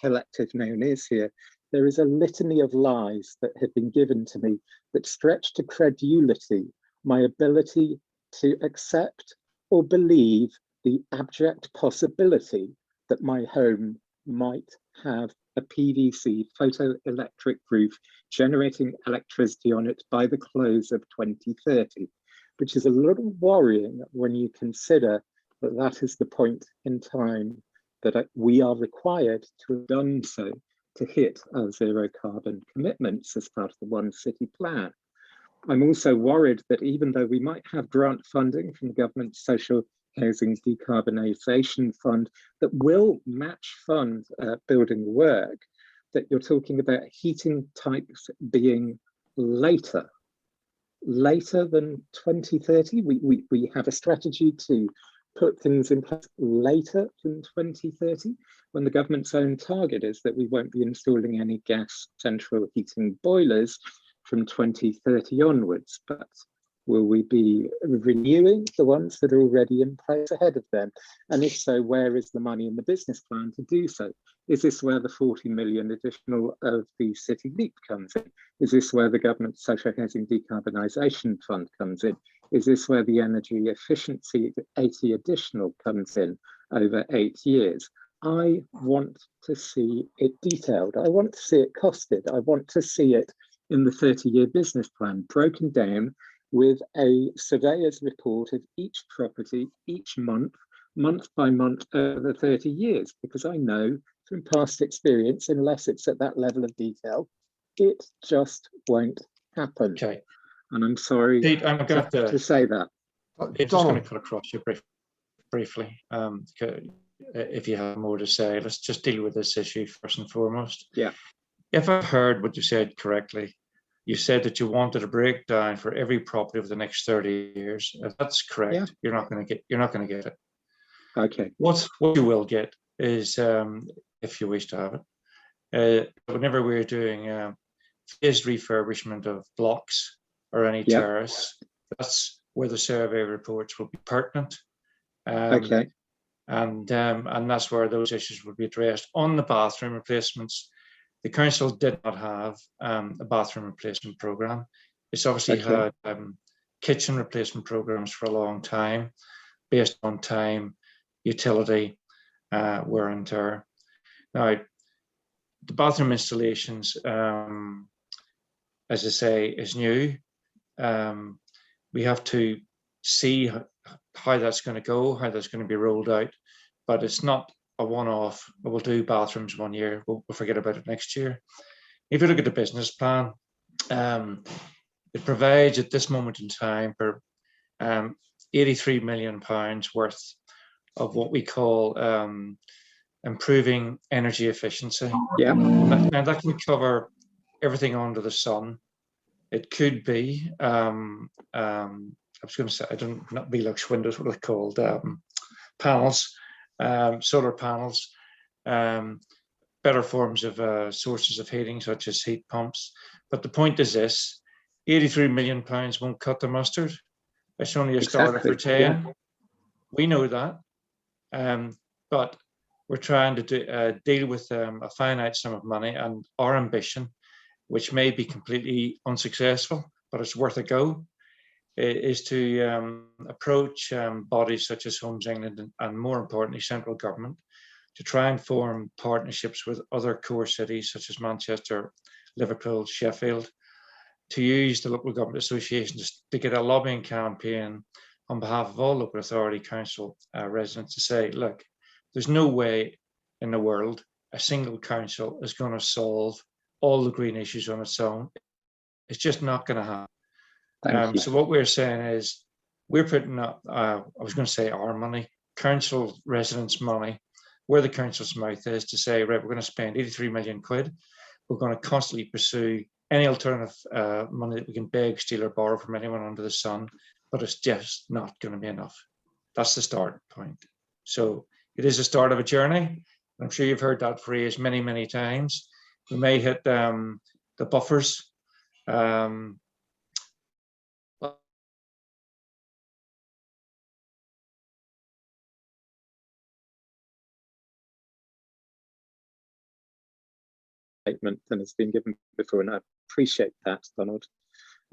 collective noun is here, there is a litany of lies that have been given to me that stretch to credulity my ability to accept or believe the abject possibility that my home might have a PVC photoelectric roof generating electricity on it by the close of 2030, which is a little worrying when you consider that that is the point in time that we are required to have done so to hit our zero carbon commitments as part of the One City plan. I'm also worried that even though we might have grant funding from the government's Social Housing Decarbonisation Fund that will match fund building work, that you're talking about heating types being later than 2030. We have a strategy to put things in place later than 2030, when the government's own target is that we won't be installing any gas central heating boilers from 2030 onwards. But will we be renewing the ones that are already in place ahead of them? And if so, where is the money in the business plan to do so? Is this where the 40 million additional of the City Leap comes in? Is this where the government's Social Housing Decarbonisation Fund comes in? Is this where the energy efficiency 80 additional comes in over 8 years? I want to see it detailed. I want to see it costed. I want to see it in the 30-year business plan, broken down with a surveyor's report of each property, each month, month by month over 30 years, because I know from past experience, unless it's at that level of detail, it just won't happen. Okay. And I'm sorry Pete, I'm going to say that. I'm just going to cut across you briefly. If you have more to say, let's just deal with this issue first and foremost. Yeah. If I heard what you said correctly, you said that you wanted a breakdown for every property over the next 30 years. If that's correct, yeah. You're not going to get it. Okay. What you will get is, if you wish to have it, whenever we're doing phased refurbishment of blocks or any terrace, that's where the survey reports will be pertinent. Okay. And that's where those issues will be addressed. On the bathroom replacements, the council did not have a bathroom replacement programme. It's obviously had kitchen replacement programmes for a long time, based on time, utility, wear and tear. Now, the bathroom installations, as I say, is new. We have to see how that's going to go, how that's going to be rolled out, but it's not a one-off. We'll do bathrooms 1 year, we'll forget about it next year. If you look at the business plan, it provides at this moment in time for £83 million worth of what we call improving energy efficiency. Yeah. Now that can cover everything under the sun. It could be, I was going to say, not Velux windows, what are they called? Panels, solar panels, better forms of sources of heating, such as heat pumps. But the point is this, £83 million won't cut the mustard. It's only a starter for 10. Yeah. We know that. But we're trying to deal with a finite sum of money, and our ambition which may be completely unsuccessful, but it's worth a go, is to approach bodies such as Homes England and more importantly, central government, to try and form partnerships with other core cities such as Manchester, Liverpool, Sheffield, to use the local government associations to get a lobbying campaign on behalf of all local authority, council residents to say, look, there's no way in the world a single council is going to solve all the green issues on its own. It's just not going to happen. So what we're saying is we're putting up, I was going to say our money, council residents' money, where the council's mouth is, to say, right, we're going to spend 83 million quid. We're going to constantly pursue any alternative money that we can beg, steal or borrow from anyone under the sun, but it's just not going to be enough. That's the start point. So it is the start of a journey. I'm sure you've heard that phrase many, many times. We may hit the buffers. Statement than has been given before, and I appreciate that, Donald.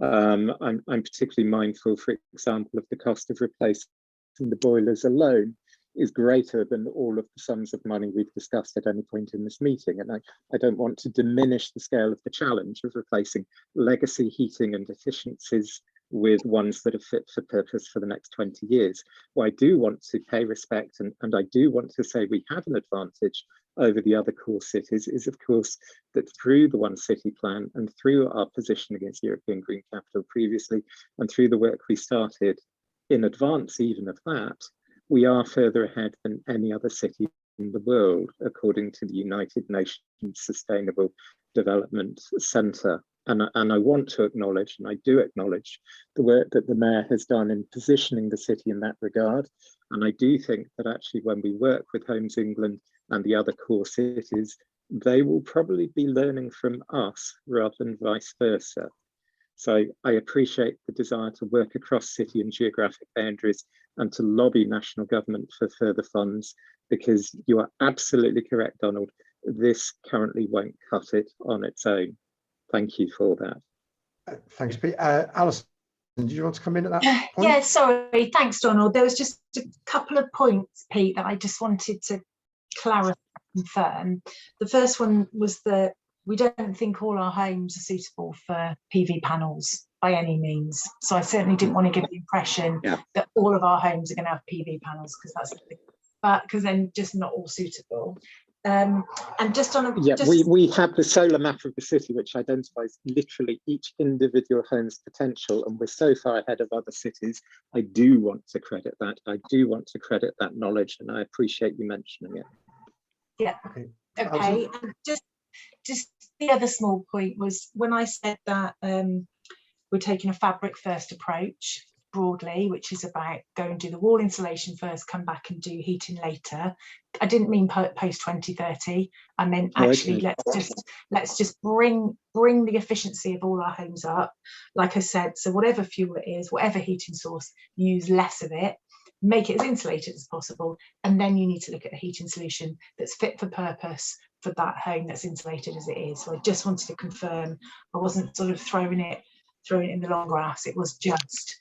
I'm particularly mindful, for example, of the cost of replacing the boilers alone is greater than all of the sums of money we've discussed at any point in this meeting. And I don't want to diminish the scale of the challenge of replacing legacy heating and efficiencies with ones that are fit for purpose for the next 20 years. What I do want to pay respect, and I do want to say we have an advantage over the other core cities, is of course that through the One City plan and through our position against European Green Capital previously, and through the work we started in advance even of that, we are further ahead than any other city in the world, according to the United Nations Sustainable Development Centre. And I want to acknowledge, and I do acknowledge, the work that the Mayor has done in positioning the city in that regard. And I do think that actually when we work with Homes England and the other core cities, they will probably be learning from us rather than vice versa. So I appreciate the desire to work across city and geographic boundaries and to lobby national government for further funds, because you are absolutely correct, Donald. This currently won't cut it on its own. Thank you for that. Thanks, Pete. Alison, do you want to come in at that point? Yeah, sorry. Thanks, Donald. There was just a couple of points, Pete, that I just wanted to clarify, confirm. The first one was that we don't think all our homes are suitable for PV panels by any means. So I certainly didn't want to give the impression that all of our homes are going to have PV panels, because then just not all suitable. And just on a we have the solar map of the city, which identifies literally each individual home's potential, and we're so far ahead of other cities. I do want to credit that. I do want to credit that knowledge, and I appreciate you mentioning it. Yeah. Okay. And just the other small point was when I said that we're taking a fabric first approach broadly, which is about go and do the wall insulation first, come back and do heating later. I didn't mean post 2030. I meant actually let's just bring the efficiency of all our homes up. Like I said, so whatever fuel it is, whatever heating source, use less of it, make it as insulated as possible, and then you need to look at a heating solution that's fit for purpose for that home that's insulated as it is. So I just wanted to confirm I wasn't sort of throwing it in the long grass. It was just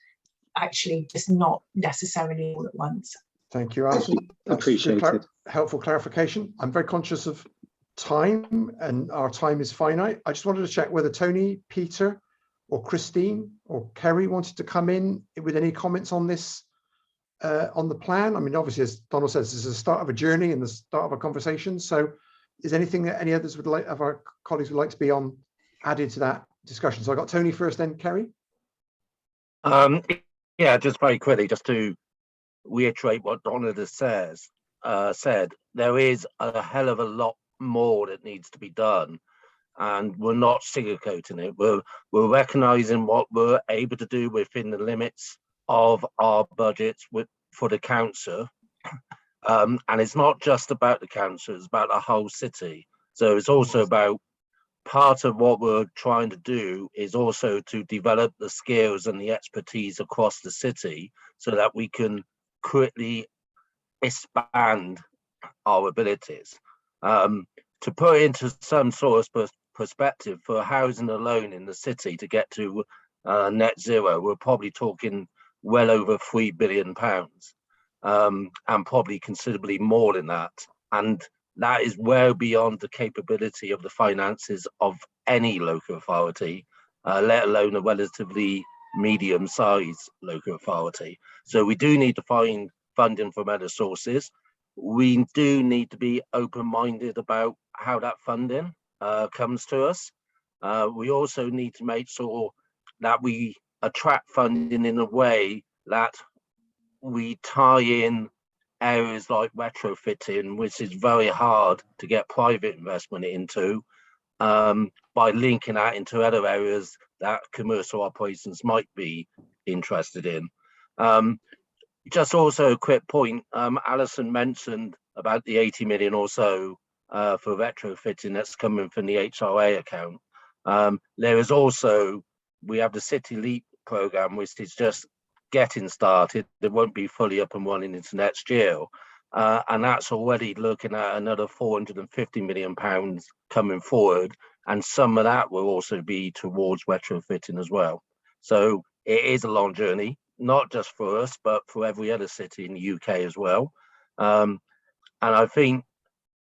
not necessarily all at once. Thank you, Alison. Appreciate it. Helpful clarification. I'm very conscious of time, and our time is finite. I just wanted to check whether Tony, Peter, or Christine or Kerry wanted to come in with any comments on this, on the plan. I mean, obviously, as Donald says, this is the start of a journey and the start of a conversation. So is anything that any others would like, of our colleagues would like to be on, added to that discussion? So I got Tony first, then Kerry. Yeah, just very quickly, just to reiterate what Donald has said, there is a hell of a lot more that needs to be done, and we're not sugarcoating it. We're recognizing what we're able to do within the limits of our budgets for the council. And it's not just about the council, it's about the whole city. So it's also about part of what we're trying to do is also to develop the skills and the expertise across the city so that we can quickly expand our abilities. To put into some sort of perspective, for housing alone in the city to get to net zero, we're probably talking well over £3 billion, and probably considerably more than that. And that is well beyond the capability of the finances of any local authority, let alone a relatively medium-sized local authority. So we do need to find funding from other sources. We do need to be open-minded about how that funding comes to us. We also need to make sure that we attract funding in a way that we tie in areas like retrofitting, which is very hard to get private investment into, by linking that into other areas that commercial operations might be interested in. Just also a quick point, Alison mentioned about the 80 million or so for retrofitting that's coming from the HRA account. There is also, we have the City Leap programme, which is just getting started. It won't be fully up and running into next year. And that's already looking at another £450 million coming forward. And some of that will also be towards retrofitting as well. So it is a long journey, not just for us, but for every other city in the UK as well. And I think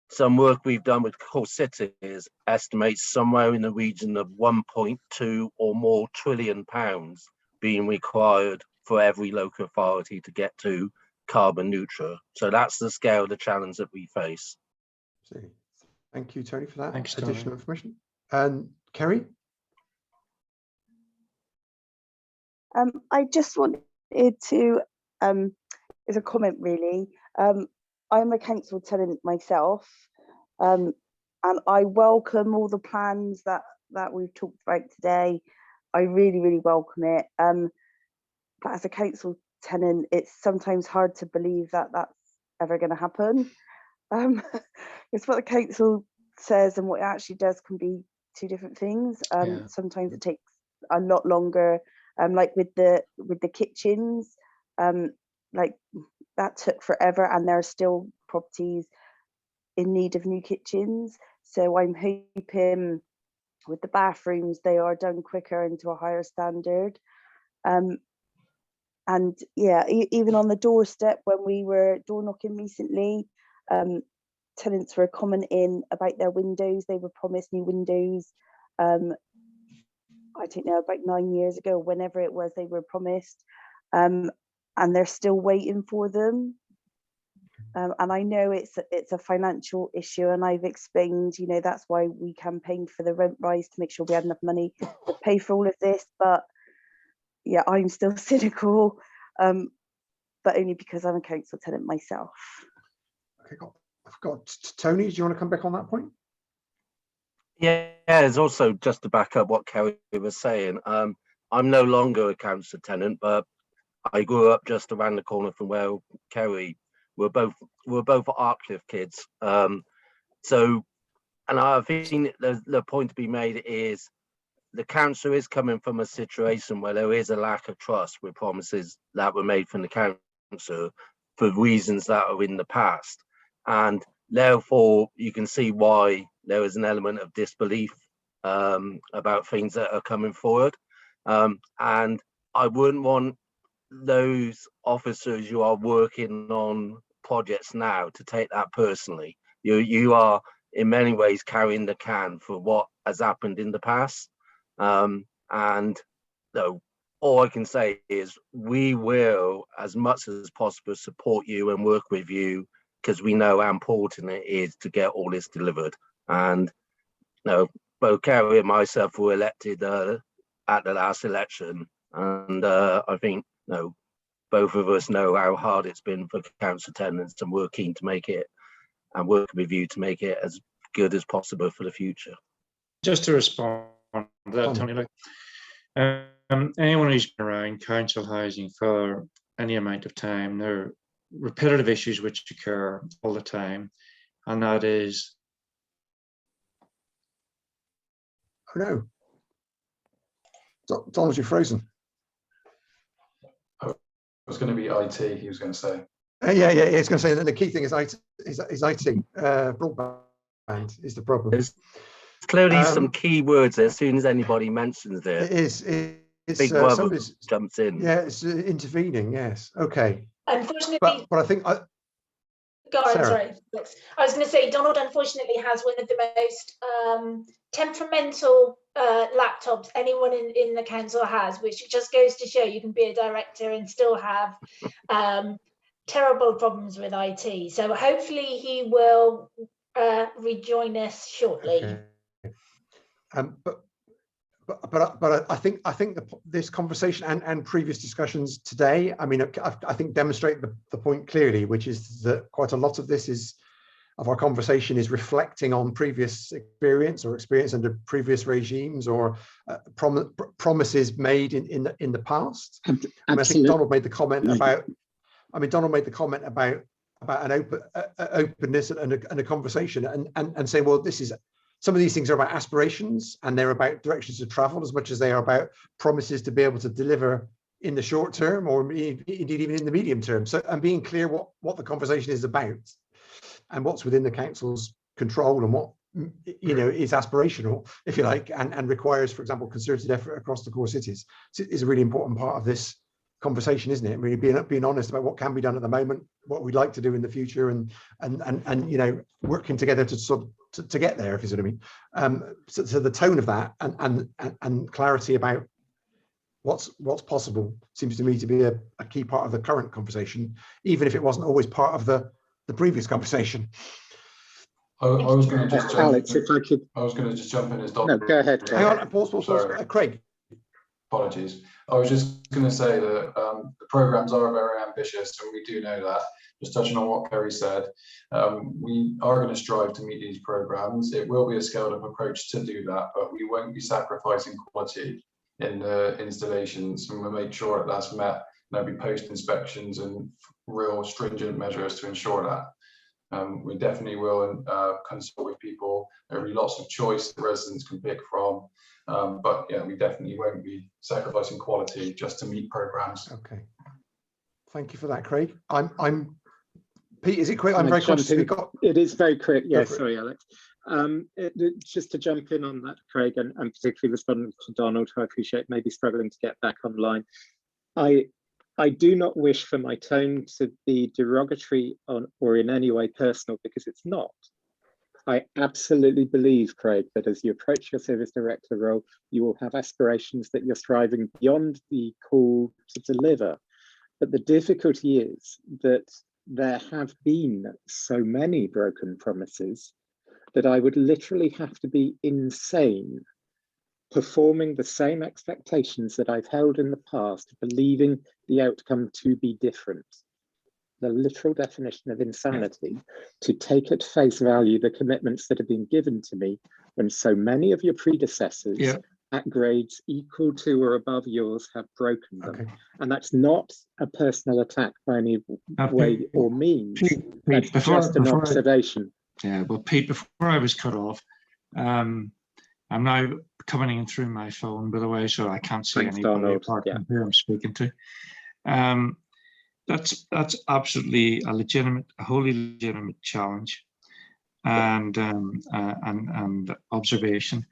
some work we've done with core cities estimates somewhere in the region of 1.2 or more trillion pounds being required for every local authority to get to carbon neutral. So that's the scale of the challenge that we face. Thank you, Tony, for that Thanks, additional Tony. information. And Kerry? I just wanted to, as a comment really, I'm a council tenant myself, and I welcome all the plans that we've talked about today. I really, really welcome it. But as a council tenant, it's sometimes hard to believe that that's ever going to happen. It's what the council says and what it actually does can be two different things. Sometimes it takes a lot longer. Like with the kitchens, like that took forever, and there are still properties in need of new kitchens. So I'm hoping with the bathrooms they are done quicker and to a higher standard. And yeah, even on the doorstep when we were door knocking recently, tenants were commenting about their windows. They were promised new windows. I don't know, about 9 years ago, whenever it was, they were promised, and they're still waiting for them. And I know it's a financial issue, and I've explained, you know, that's why we campaigned for the rent rise to make sure we had enough money to pay for all of this. But yeah, I'm still cynical, but only because I'm a council tenant myself. Okay, I've got Tony. Do you want to come back on that point? Yeah, it's also just to back up what Kerry was saying. I'm no longer a council tenant, but I grew up just around the corner from where Kerry. We're both Arkcliffe kids. So, and I think the point to be made is the council is coming from a situation where there is a lack of trust with promises that were made from the council for reasons that are in the past, and therefore you can see why there is an element of disbelief about things that are coming forward. And I wouldn't want those officers who are working on projects now to take that personally. You are in many ways carrying the can for what has happened in the past. And so all I can say is we will, as much as possible, support you and work with you, because we know how important it is to get all this delivered. And both Kerry and myself were elected at the last election, and I think both of us know how hard it's been for council tenants, and we're keen to make it and work with you to make it as good as possible for the future. Just to respond to that, Tony, anyone who's been around council housing for any amount of time, there are repetitive issues which occur all the time, and that is. Oh no, Donald, you're frozen. It was going to be IT, he was going to say. Yeah, it's going to say that the key thing is IT. Broadband is the problem. clearly some key words as soon as anybody mentions it. It is. It's Big Brother somebody's jumps in. Yeah, it's intervening. Yes. Okay. Unfortunately, but I think go on. Sarah. Sorry, I was going to say Donald unfortunately has one of the most temperamental laptops anyone in the council has, which just goes to show you can be a director and still have terrible problems with IT. So hopefully he will rejoin us shortly. Okay. But I think this conversation and previous discussions today, I mean, I think demonstrate the point clearly, which is that quite a lot of our conversation is reflecting on previous experience under previous regimes or promises made in the past. I think Donald made the comment about. Donald made the comment about an openness and a conversation and say, well, some of these things are about aspirations and they're about directions to travel as much as they are about promises to be able to deliver in the short term or indeed even in the medium term. So, and being clear what the conversation is about and what's within the council's control and what is aspirational, if you like, and requires, for example, concerted effort across the core cities is a really important part of this conversation, isn't it? Really being honest about what can be done at the moment, what we'd like to do in the future, and working together to get there, if you see what I mean. So the tone of that and clarity about what's possible seems to me to be a key part of the current conversation, even if it wasn't always part of the previous conversation. I was going to just jump Alex, if I could. I was going to just jump in as Dr. No, go ahead. Hang on, pause. Craig. Apologies. I was just going to say that the programs are very ambitious, and we do know that. Just touching on what Kerry said, we are going to strive to meet these programs. It will be a scaled up approach to do that, but we won't be sacrificing quality in the installations, and we'll make sure that that's met. There'll be post inspections and real stringent measures to ensure that. We definitely will consult with people. There'll be lots of choice the residents can pick from. But yeah, we definitely won't be sacrificing quality just to meet programs. Okay, thank you for that, Craig. I'm Pete. Is it quick? I'm very conscious. It is very quick. Yeah, sorry, Alex. Just to jump in on that, Craig, and particularly responding to Donald, who I appreciate maybe struggling to get back online. I do not wish for my tone to be derogatory or in any way personal, because it's not. I absolutely believe, Craig, that as you approach your service director role, you will have aspirations that you're striving beyond the call to deliver. But the difficulty is that there have been so many broken promises that I would literally have to be insane performing the same expectations that I've held in the past, believing the outcome to be different. The literal definition of insanity, to take at face value the commitments that have been given to me when so many of your predecessors at grades equal to or above yours have broken them. Okay. And that's not a personal attack by any way or means. That's just an observation. Pete, before I was cut off, I'm now coming in through my phone, by the way, so I can't see anybody apart from who I'm speaking to. That's absolutely a wholly legitimate challenge and observation.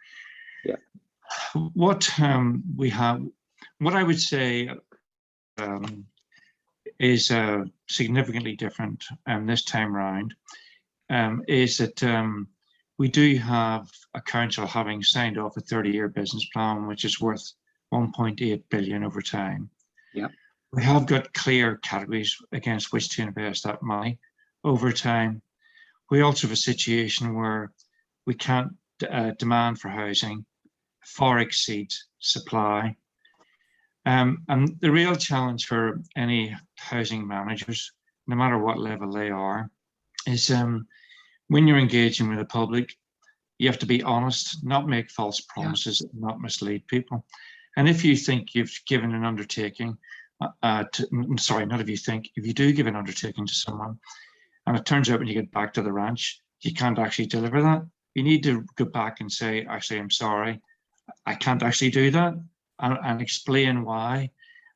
Yeah. What I would say is significantly different this time round is that we do have a council having signed off a 30-year business plan, which is worth 1.8 billion over time. Yeah. We have got clear categories against which to invest that money over time. We also have a situation where we can't demand for housing far exceeds supply. And the real challenge for any housing managers, no matter what level they are, is when you're engaging with the public, you have to be honest, not make false promises, not mislead people. And if you think you've given an undertaking, if you do give an undertaking to someone and it turns out when you get back to the ranch, you can't actually deliver that, you need to go back and say, actually, I'm sorry, I can't actually do that, and explain why.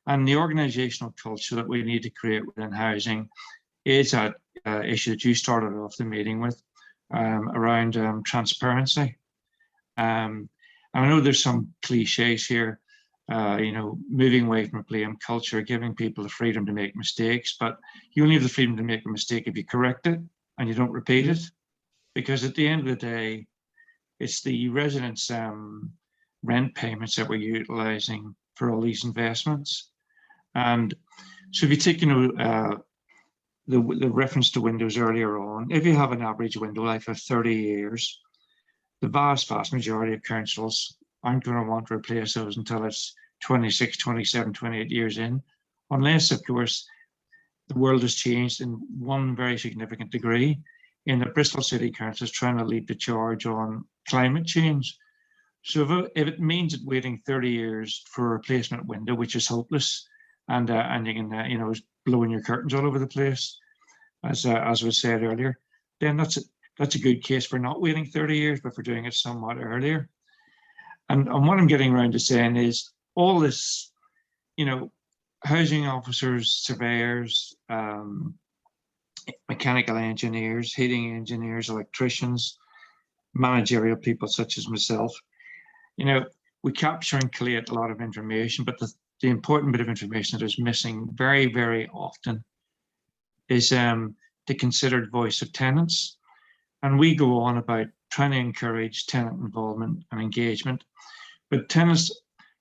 And the organizational culture that we need to create within housing is that issue that you started off the meeting with around transparency. And I know there's some cliches here, you know, moving away from a blame culture, giving people the freedom to make mistakes, but you only have the freedom to make a mistake if you correct it and you don't repeat it. Because at the end of the day, it's the residents' rent payments that we're utilising for all these investments. And so if you take, you know, the reference to windows earlier on, if you have an average window life of 30 years, the vast majority of councils aren't going to want to replace those until it's 26, 27, 28 years in, unless, of course, the world has changed in one very significant degree, in that Bristol City Council is trying to lead the charge on climate change. So if it means that waiting 30 years for a replacement window, which is hopeless, and you can, you know, blowing your curtains all over the place, as was said earlier, then that's a good case for not waiting 30 years, but for doing it somewhat earlier. And what I'm getting around to saying is all this, you know, housing officers, surveyors, mechanical engineers, heating engineers, electricians, managerial people such as myself, you know, we capture and collate a lot of information, but the important bit of information that is missing very, very often is the considered voice of tenants. And we go on about trying to encourage tenant involvement and engagement, but tenants,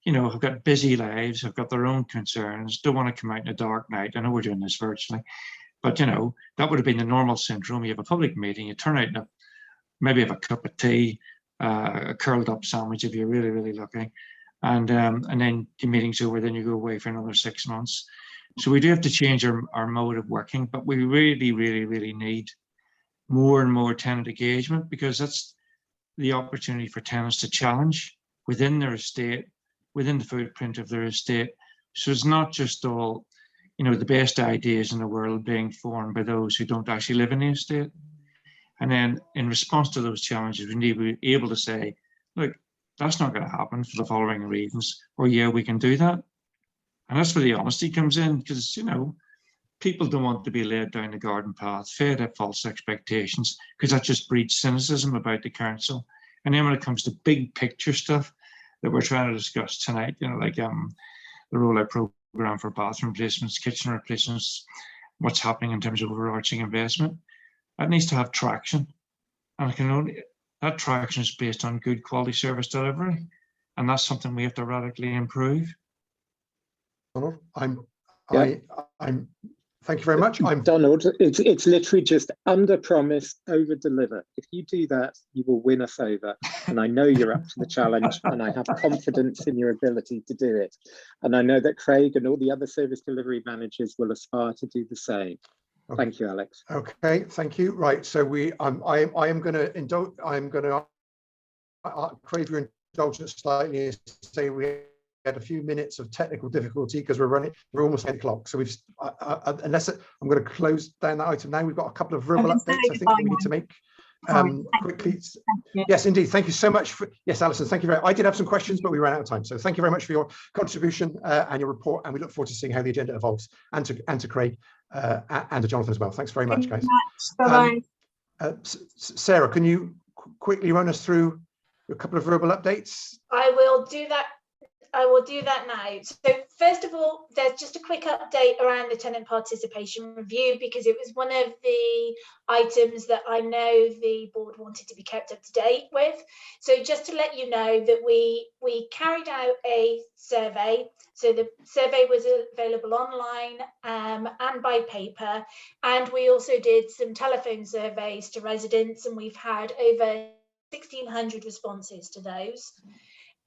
you know, have got busy lives, have got their own concerns, don't want to come out in a dark night. I know we're doing this virtually, but you know, that would have been the normal syndrome. You have a public meeting, you turn out and maybe have a cup of tea, a curled up sandwich if you're really, really lucky. And then the meeting's over, then you go away for another 6 months. So we do have to change our mode of working, but we really, really, really need more and more tenant engagement, because that's the opportunity for tenants to challenge within their estate, within the footprint of their estate. So it's not just all, you know, the best ideas in the world being formed by those who don't actually live in the estate. And then in response to those challenges, we need to be able to say, look, that's not going to happen for the following reasons, or yeah, we can do that. And that's where the honesty comes in, because, you know, people don't want to be led down the garden path, fed up false expectations, because that just breeds cynicism about the council. And then when it comes to big picture stuff that we're trying to discuss tonight, you know, like the rollout program for bathroom replacements, kitchen replacements, what's happening in terms of overarching investment, that needs to have traction. And that traction is based on good quality service delivery. And that's something we have to radically improve. Thank you very much. Donald, it's literally just under promise, over deliver. If you do that, you will win us over. And I know you're up to the challenge, and I have confidence in your ability to do it. And I know that Craig and all the other service delivery managers will aspire to do the same. Okay. Thank you, Alex. Okay, thank you. Right, so I am going to crave your indulgence slightly and say we had a few minutes of technical difficulty because we're almost 8 o'clock. So we've unless I'm going to close down that item now. We've got a couple of verbal updates I think that we need to make quickly. Yes, indeed. Thank you so much for, yes, Alison, thank you very much. I did have some questions, but we ran out of time. So thank you very much for your contribution and your report, and we look forward to seeing how the agenda evolves, and to Craig and to Jonathan as well. Thanks very much, guys. Bye-bye. Sarah, can you quickly run us through a couple of verbal updates? I will do that. I will do that now. So first of all, there's just a quick update around the tenant participation review, because it was one of the items that I know the board wanted to be kept up to date with. So just to let you know that we carried out a survey. So the survey was available online and by paper. And we also did some telephone surveys to residents, and we've had over 1,600 responses to those.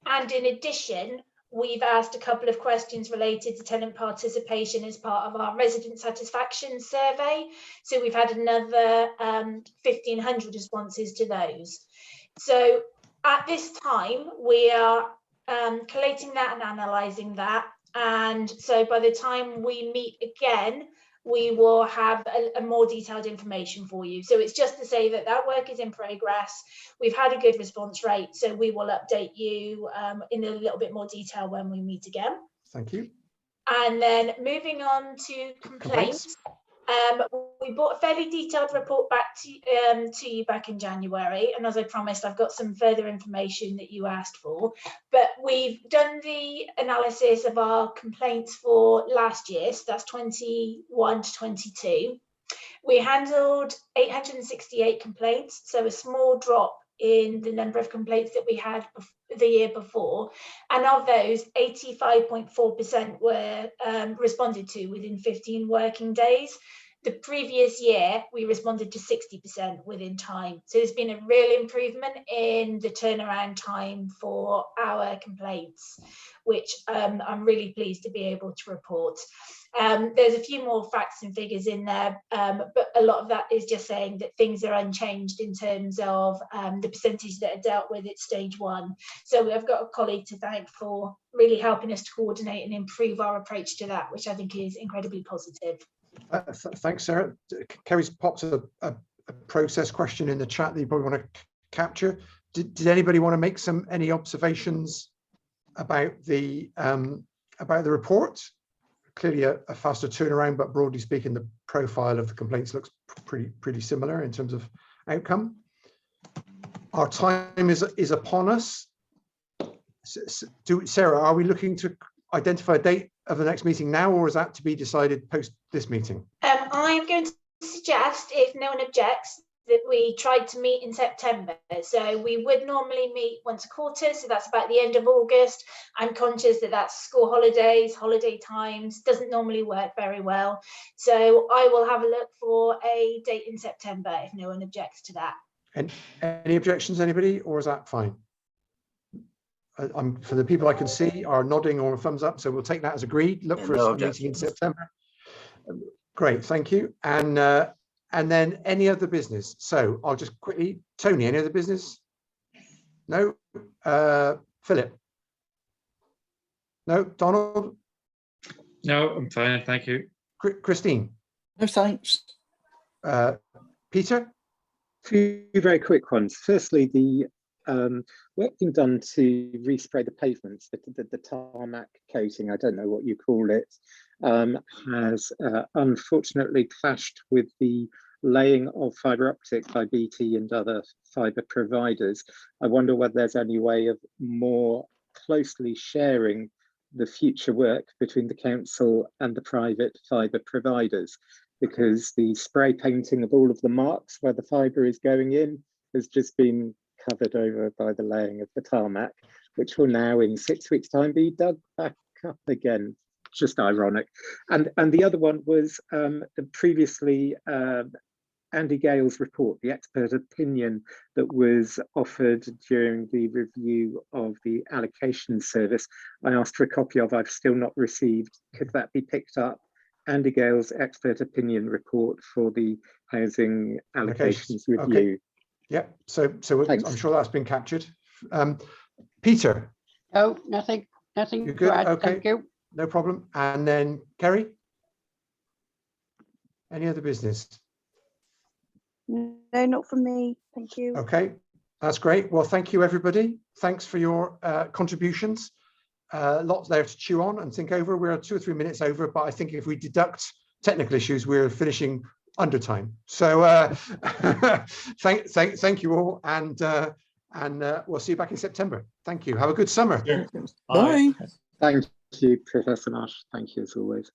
And in addition, we've asked a couple of questions related to tenant participation as part of our resident satisfaction survey. So we've had another 1,500 responses to those. So at this time, we are collating that and analysing that. And so by the time we meet again, we will have a more detailed information for you. So it's just to say that that work is in progress. We've had a good response rate, so we will update you in a little bit more detail when we meet again. Thank you. And then moving on to complaints. We brought a fairly detailed report back to you back in January, and as I promised, I've got some further information that you asked for. But we've done the analysis of our complaints for last year, so that's 21 to 22. We handled 868 complaints, so a small drop in the number of complaints that we had the year before, and of those 85.4% were responded to within 15 working days. The previous year we responded to 60% within time, so there's been a real improvement in the turnaround time for our complaints, which I'm really pleased to be able to report. There's a few more facts and figures in there, but a lot of that is just saying that things are unchanged in terms of the percentage that are dealt with at stage 1. So I've got a colleague to thank for really helping us to coordinate and improve our approach to that, which I think is incredibly positive. Thanks, Sarah. Kerry's popped a process question in the chat that you probably want to capture. Did anybody want to make any observations about the report? Clearly a faster turnaround, but broadly speaking, the profile of the complaints looks pretty similar in terms of outcome. Our time is upon us. Sarah, are we looking to identify a date of the next meeting now, or is that to be decided post this meeting? I'm going to suggest, if no one objects, that we tried to meet in September. So we would normally meet once a quarter, so that's about the end of August. I'm conscious that that's school holidays, holiday times, doesn't normally work very well. So I will have a look for a date in September if no one objects to that. And any objections, anybody, or is that fine? For the people I can see are nodding or thumbs up, so we'll take that as agreed. Look for a meeting in September. Great, thank you. And then any other business? So I'll just quickly, Tony, any other business? No? Philip? No? Donald? No, I'm fine, thank you. Christine? No, thanks. Peter? Two very quick ones. Firstly, the work being done to respray the pavements, the tarmac coating, I don't know what you call it, has unfortunately clashed with the laying of fibre optic by BT and other fibre providers. I wonder whether there's any way of more closely sharing the future work between the council and the private fibre providers, because the spray painting of all of the marks where the fibre is going in has just been covered over by the laying of the tarmac, which will now in 6 weeks' time be dug back up again. Just ironic. And the other one was previously Andy Gale's report, the expert opinion that was offered during the review of the allocation service. I asked for a copy of, I've still not received. Could that be picked up? Andy Gale's expert opinion report for the housing allocations review. Okay. Yeah, so I'm sure that's been captured. Peter? Oh, nothing You're good? Okay. Thank you. No problem. And then Kerry? Any other business? No, not from me. Thank you. Okay, that's great. Well, thank you, everybody. Thanks for your contributions. Lots there to chew on and think over. We're 2 or 3 minutes over, but I think if we deduct technical issues, we're finishing under time. So thank you all, and we'll see you back in September. Thank you. Have a good summer. Bye. Thank you, Professor Marsh. Thank you as always.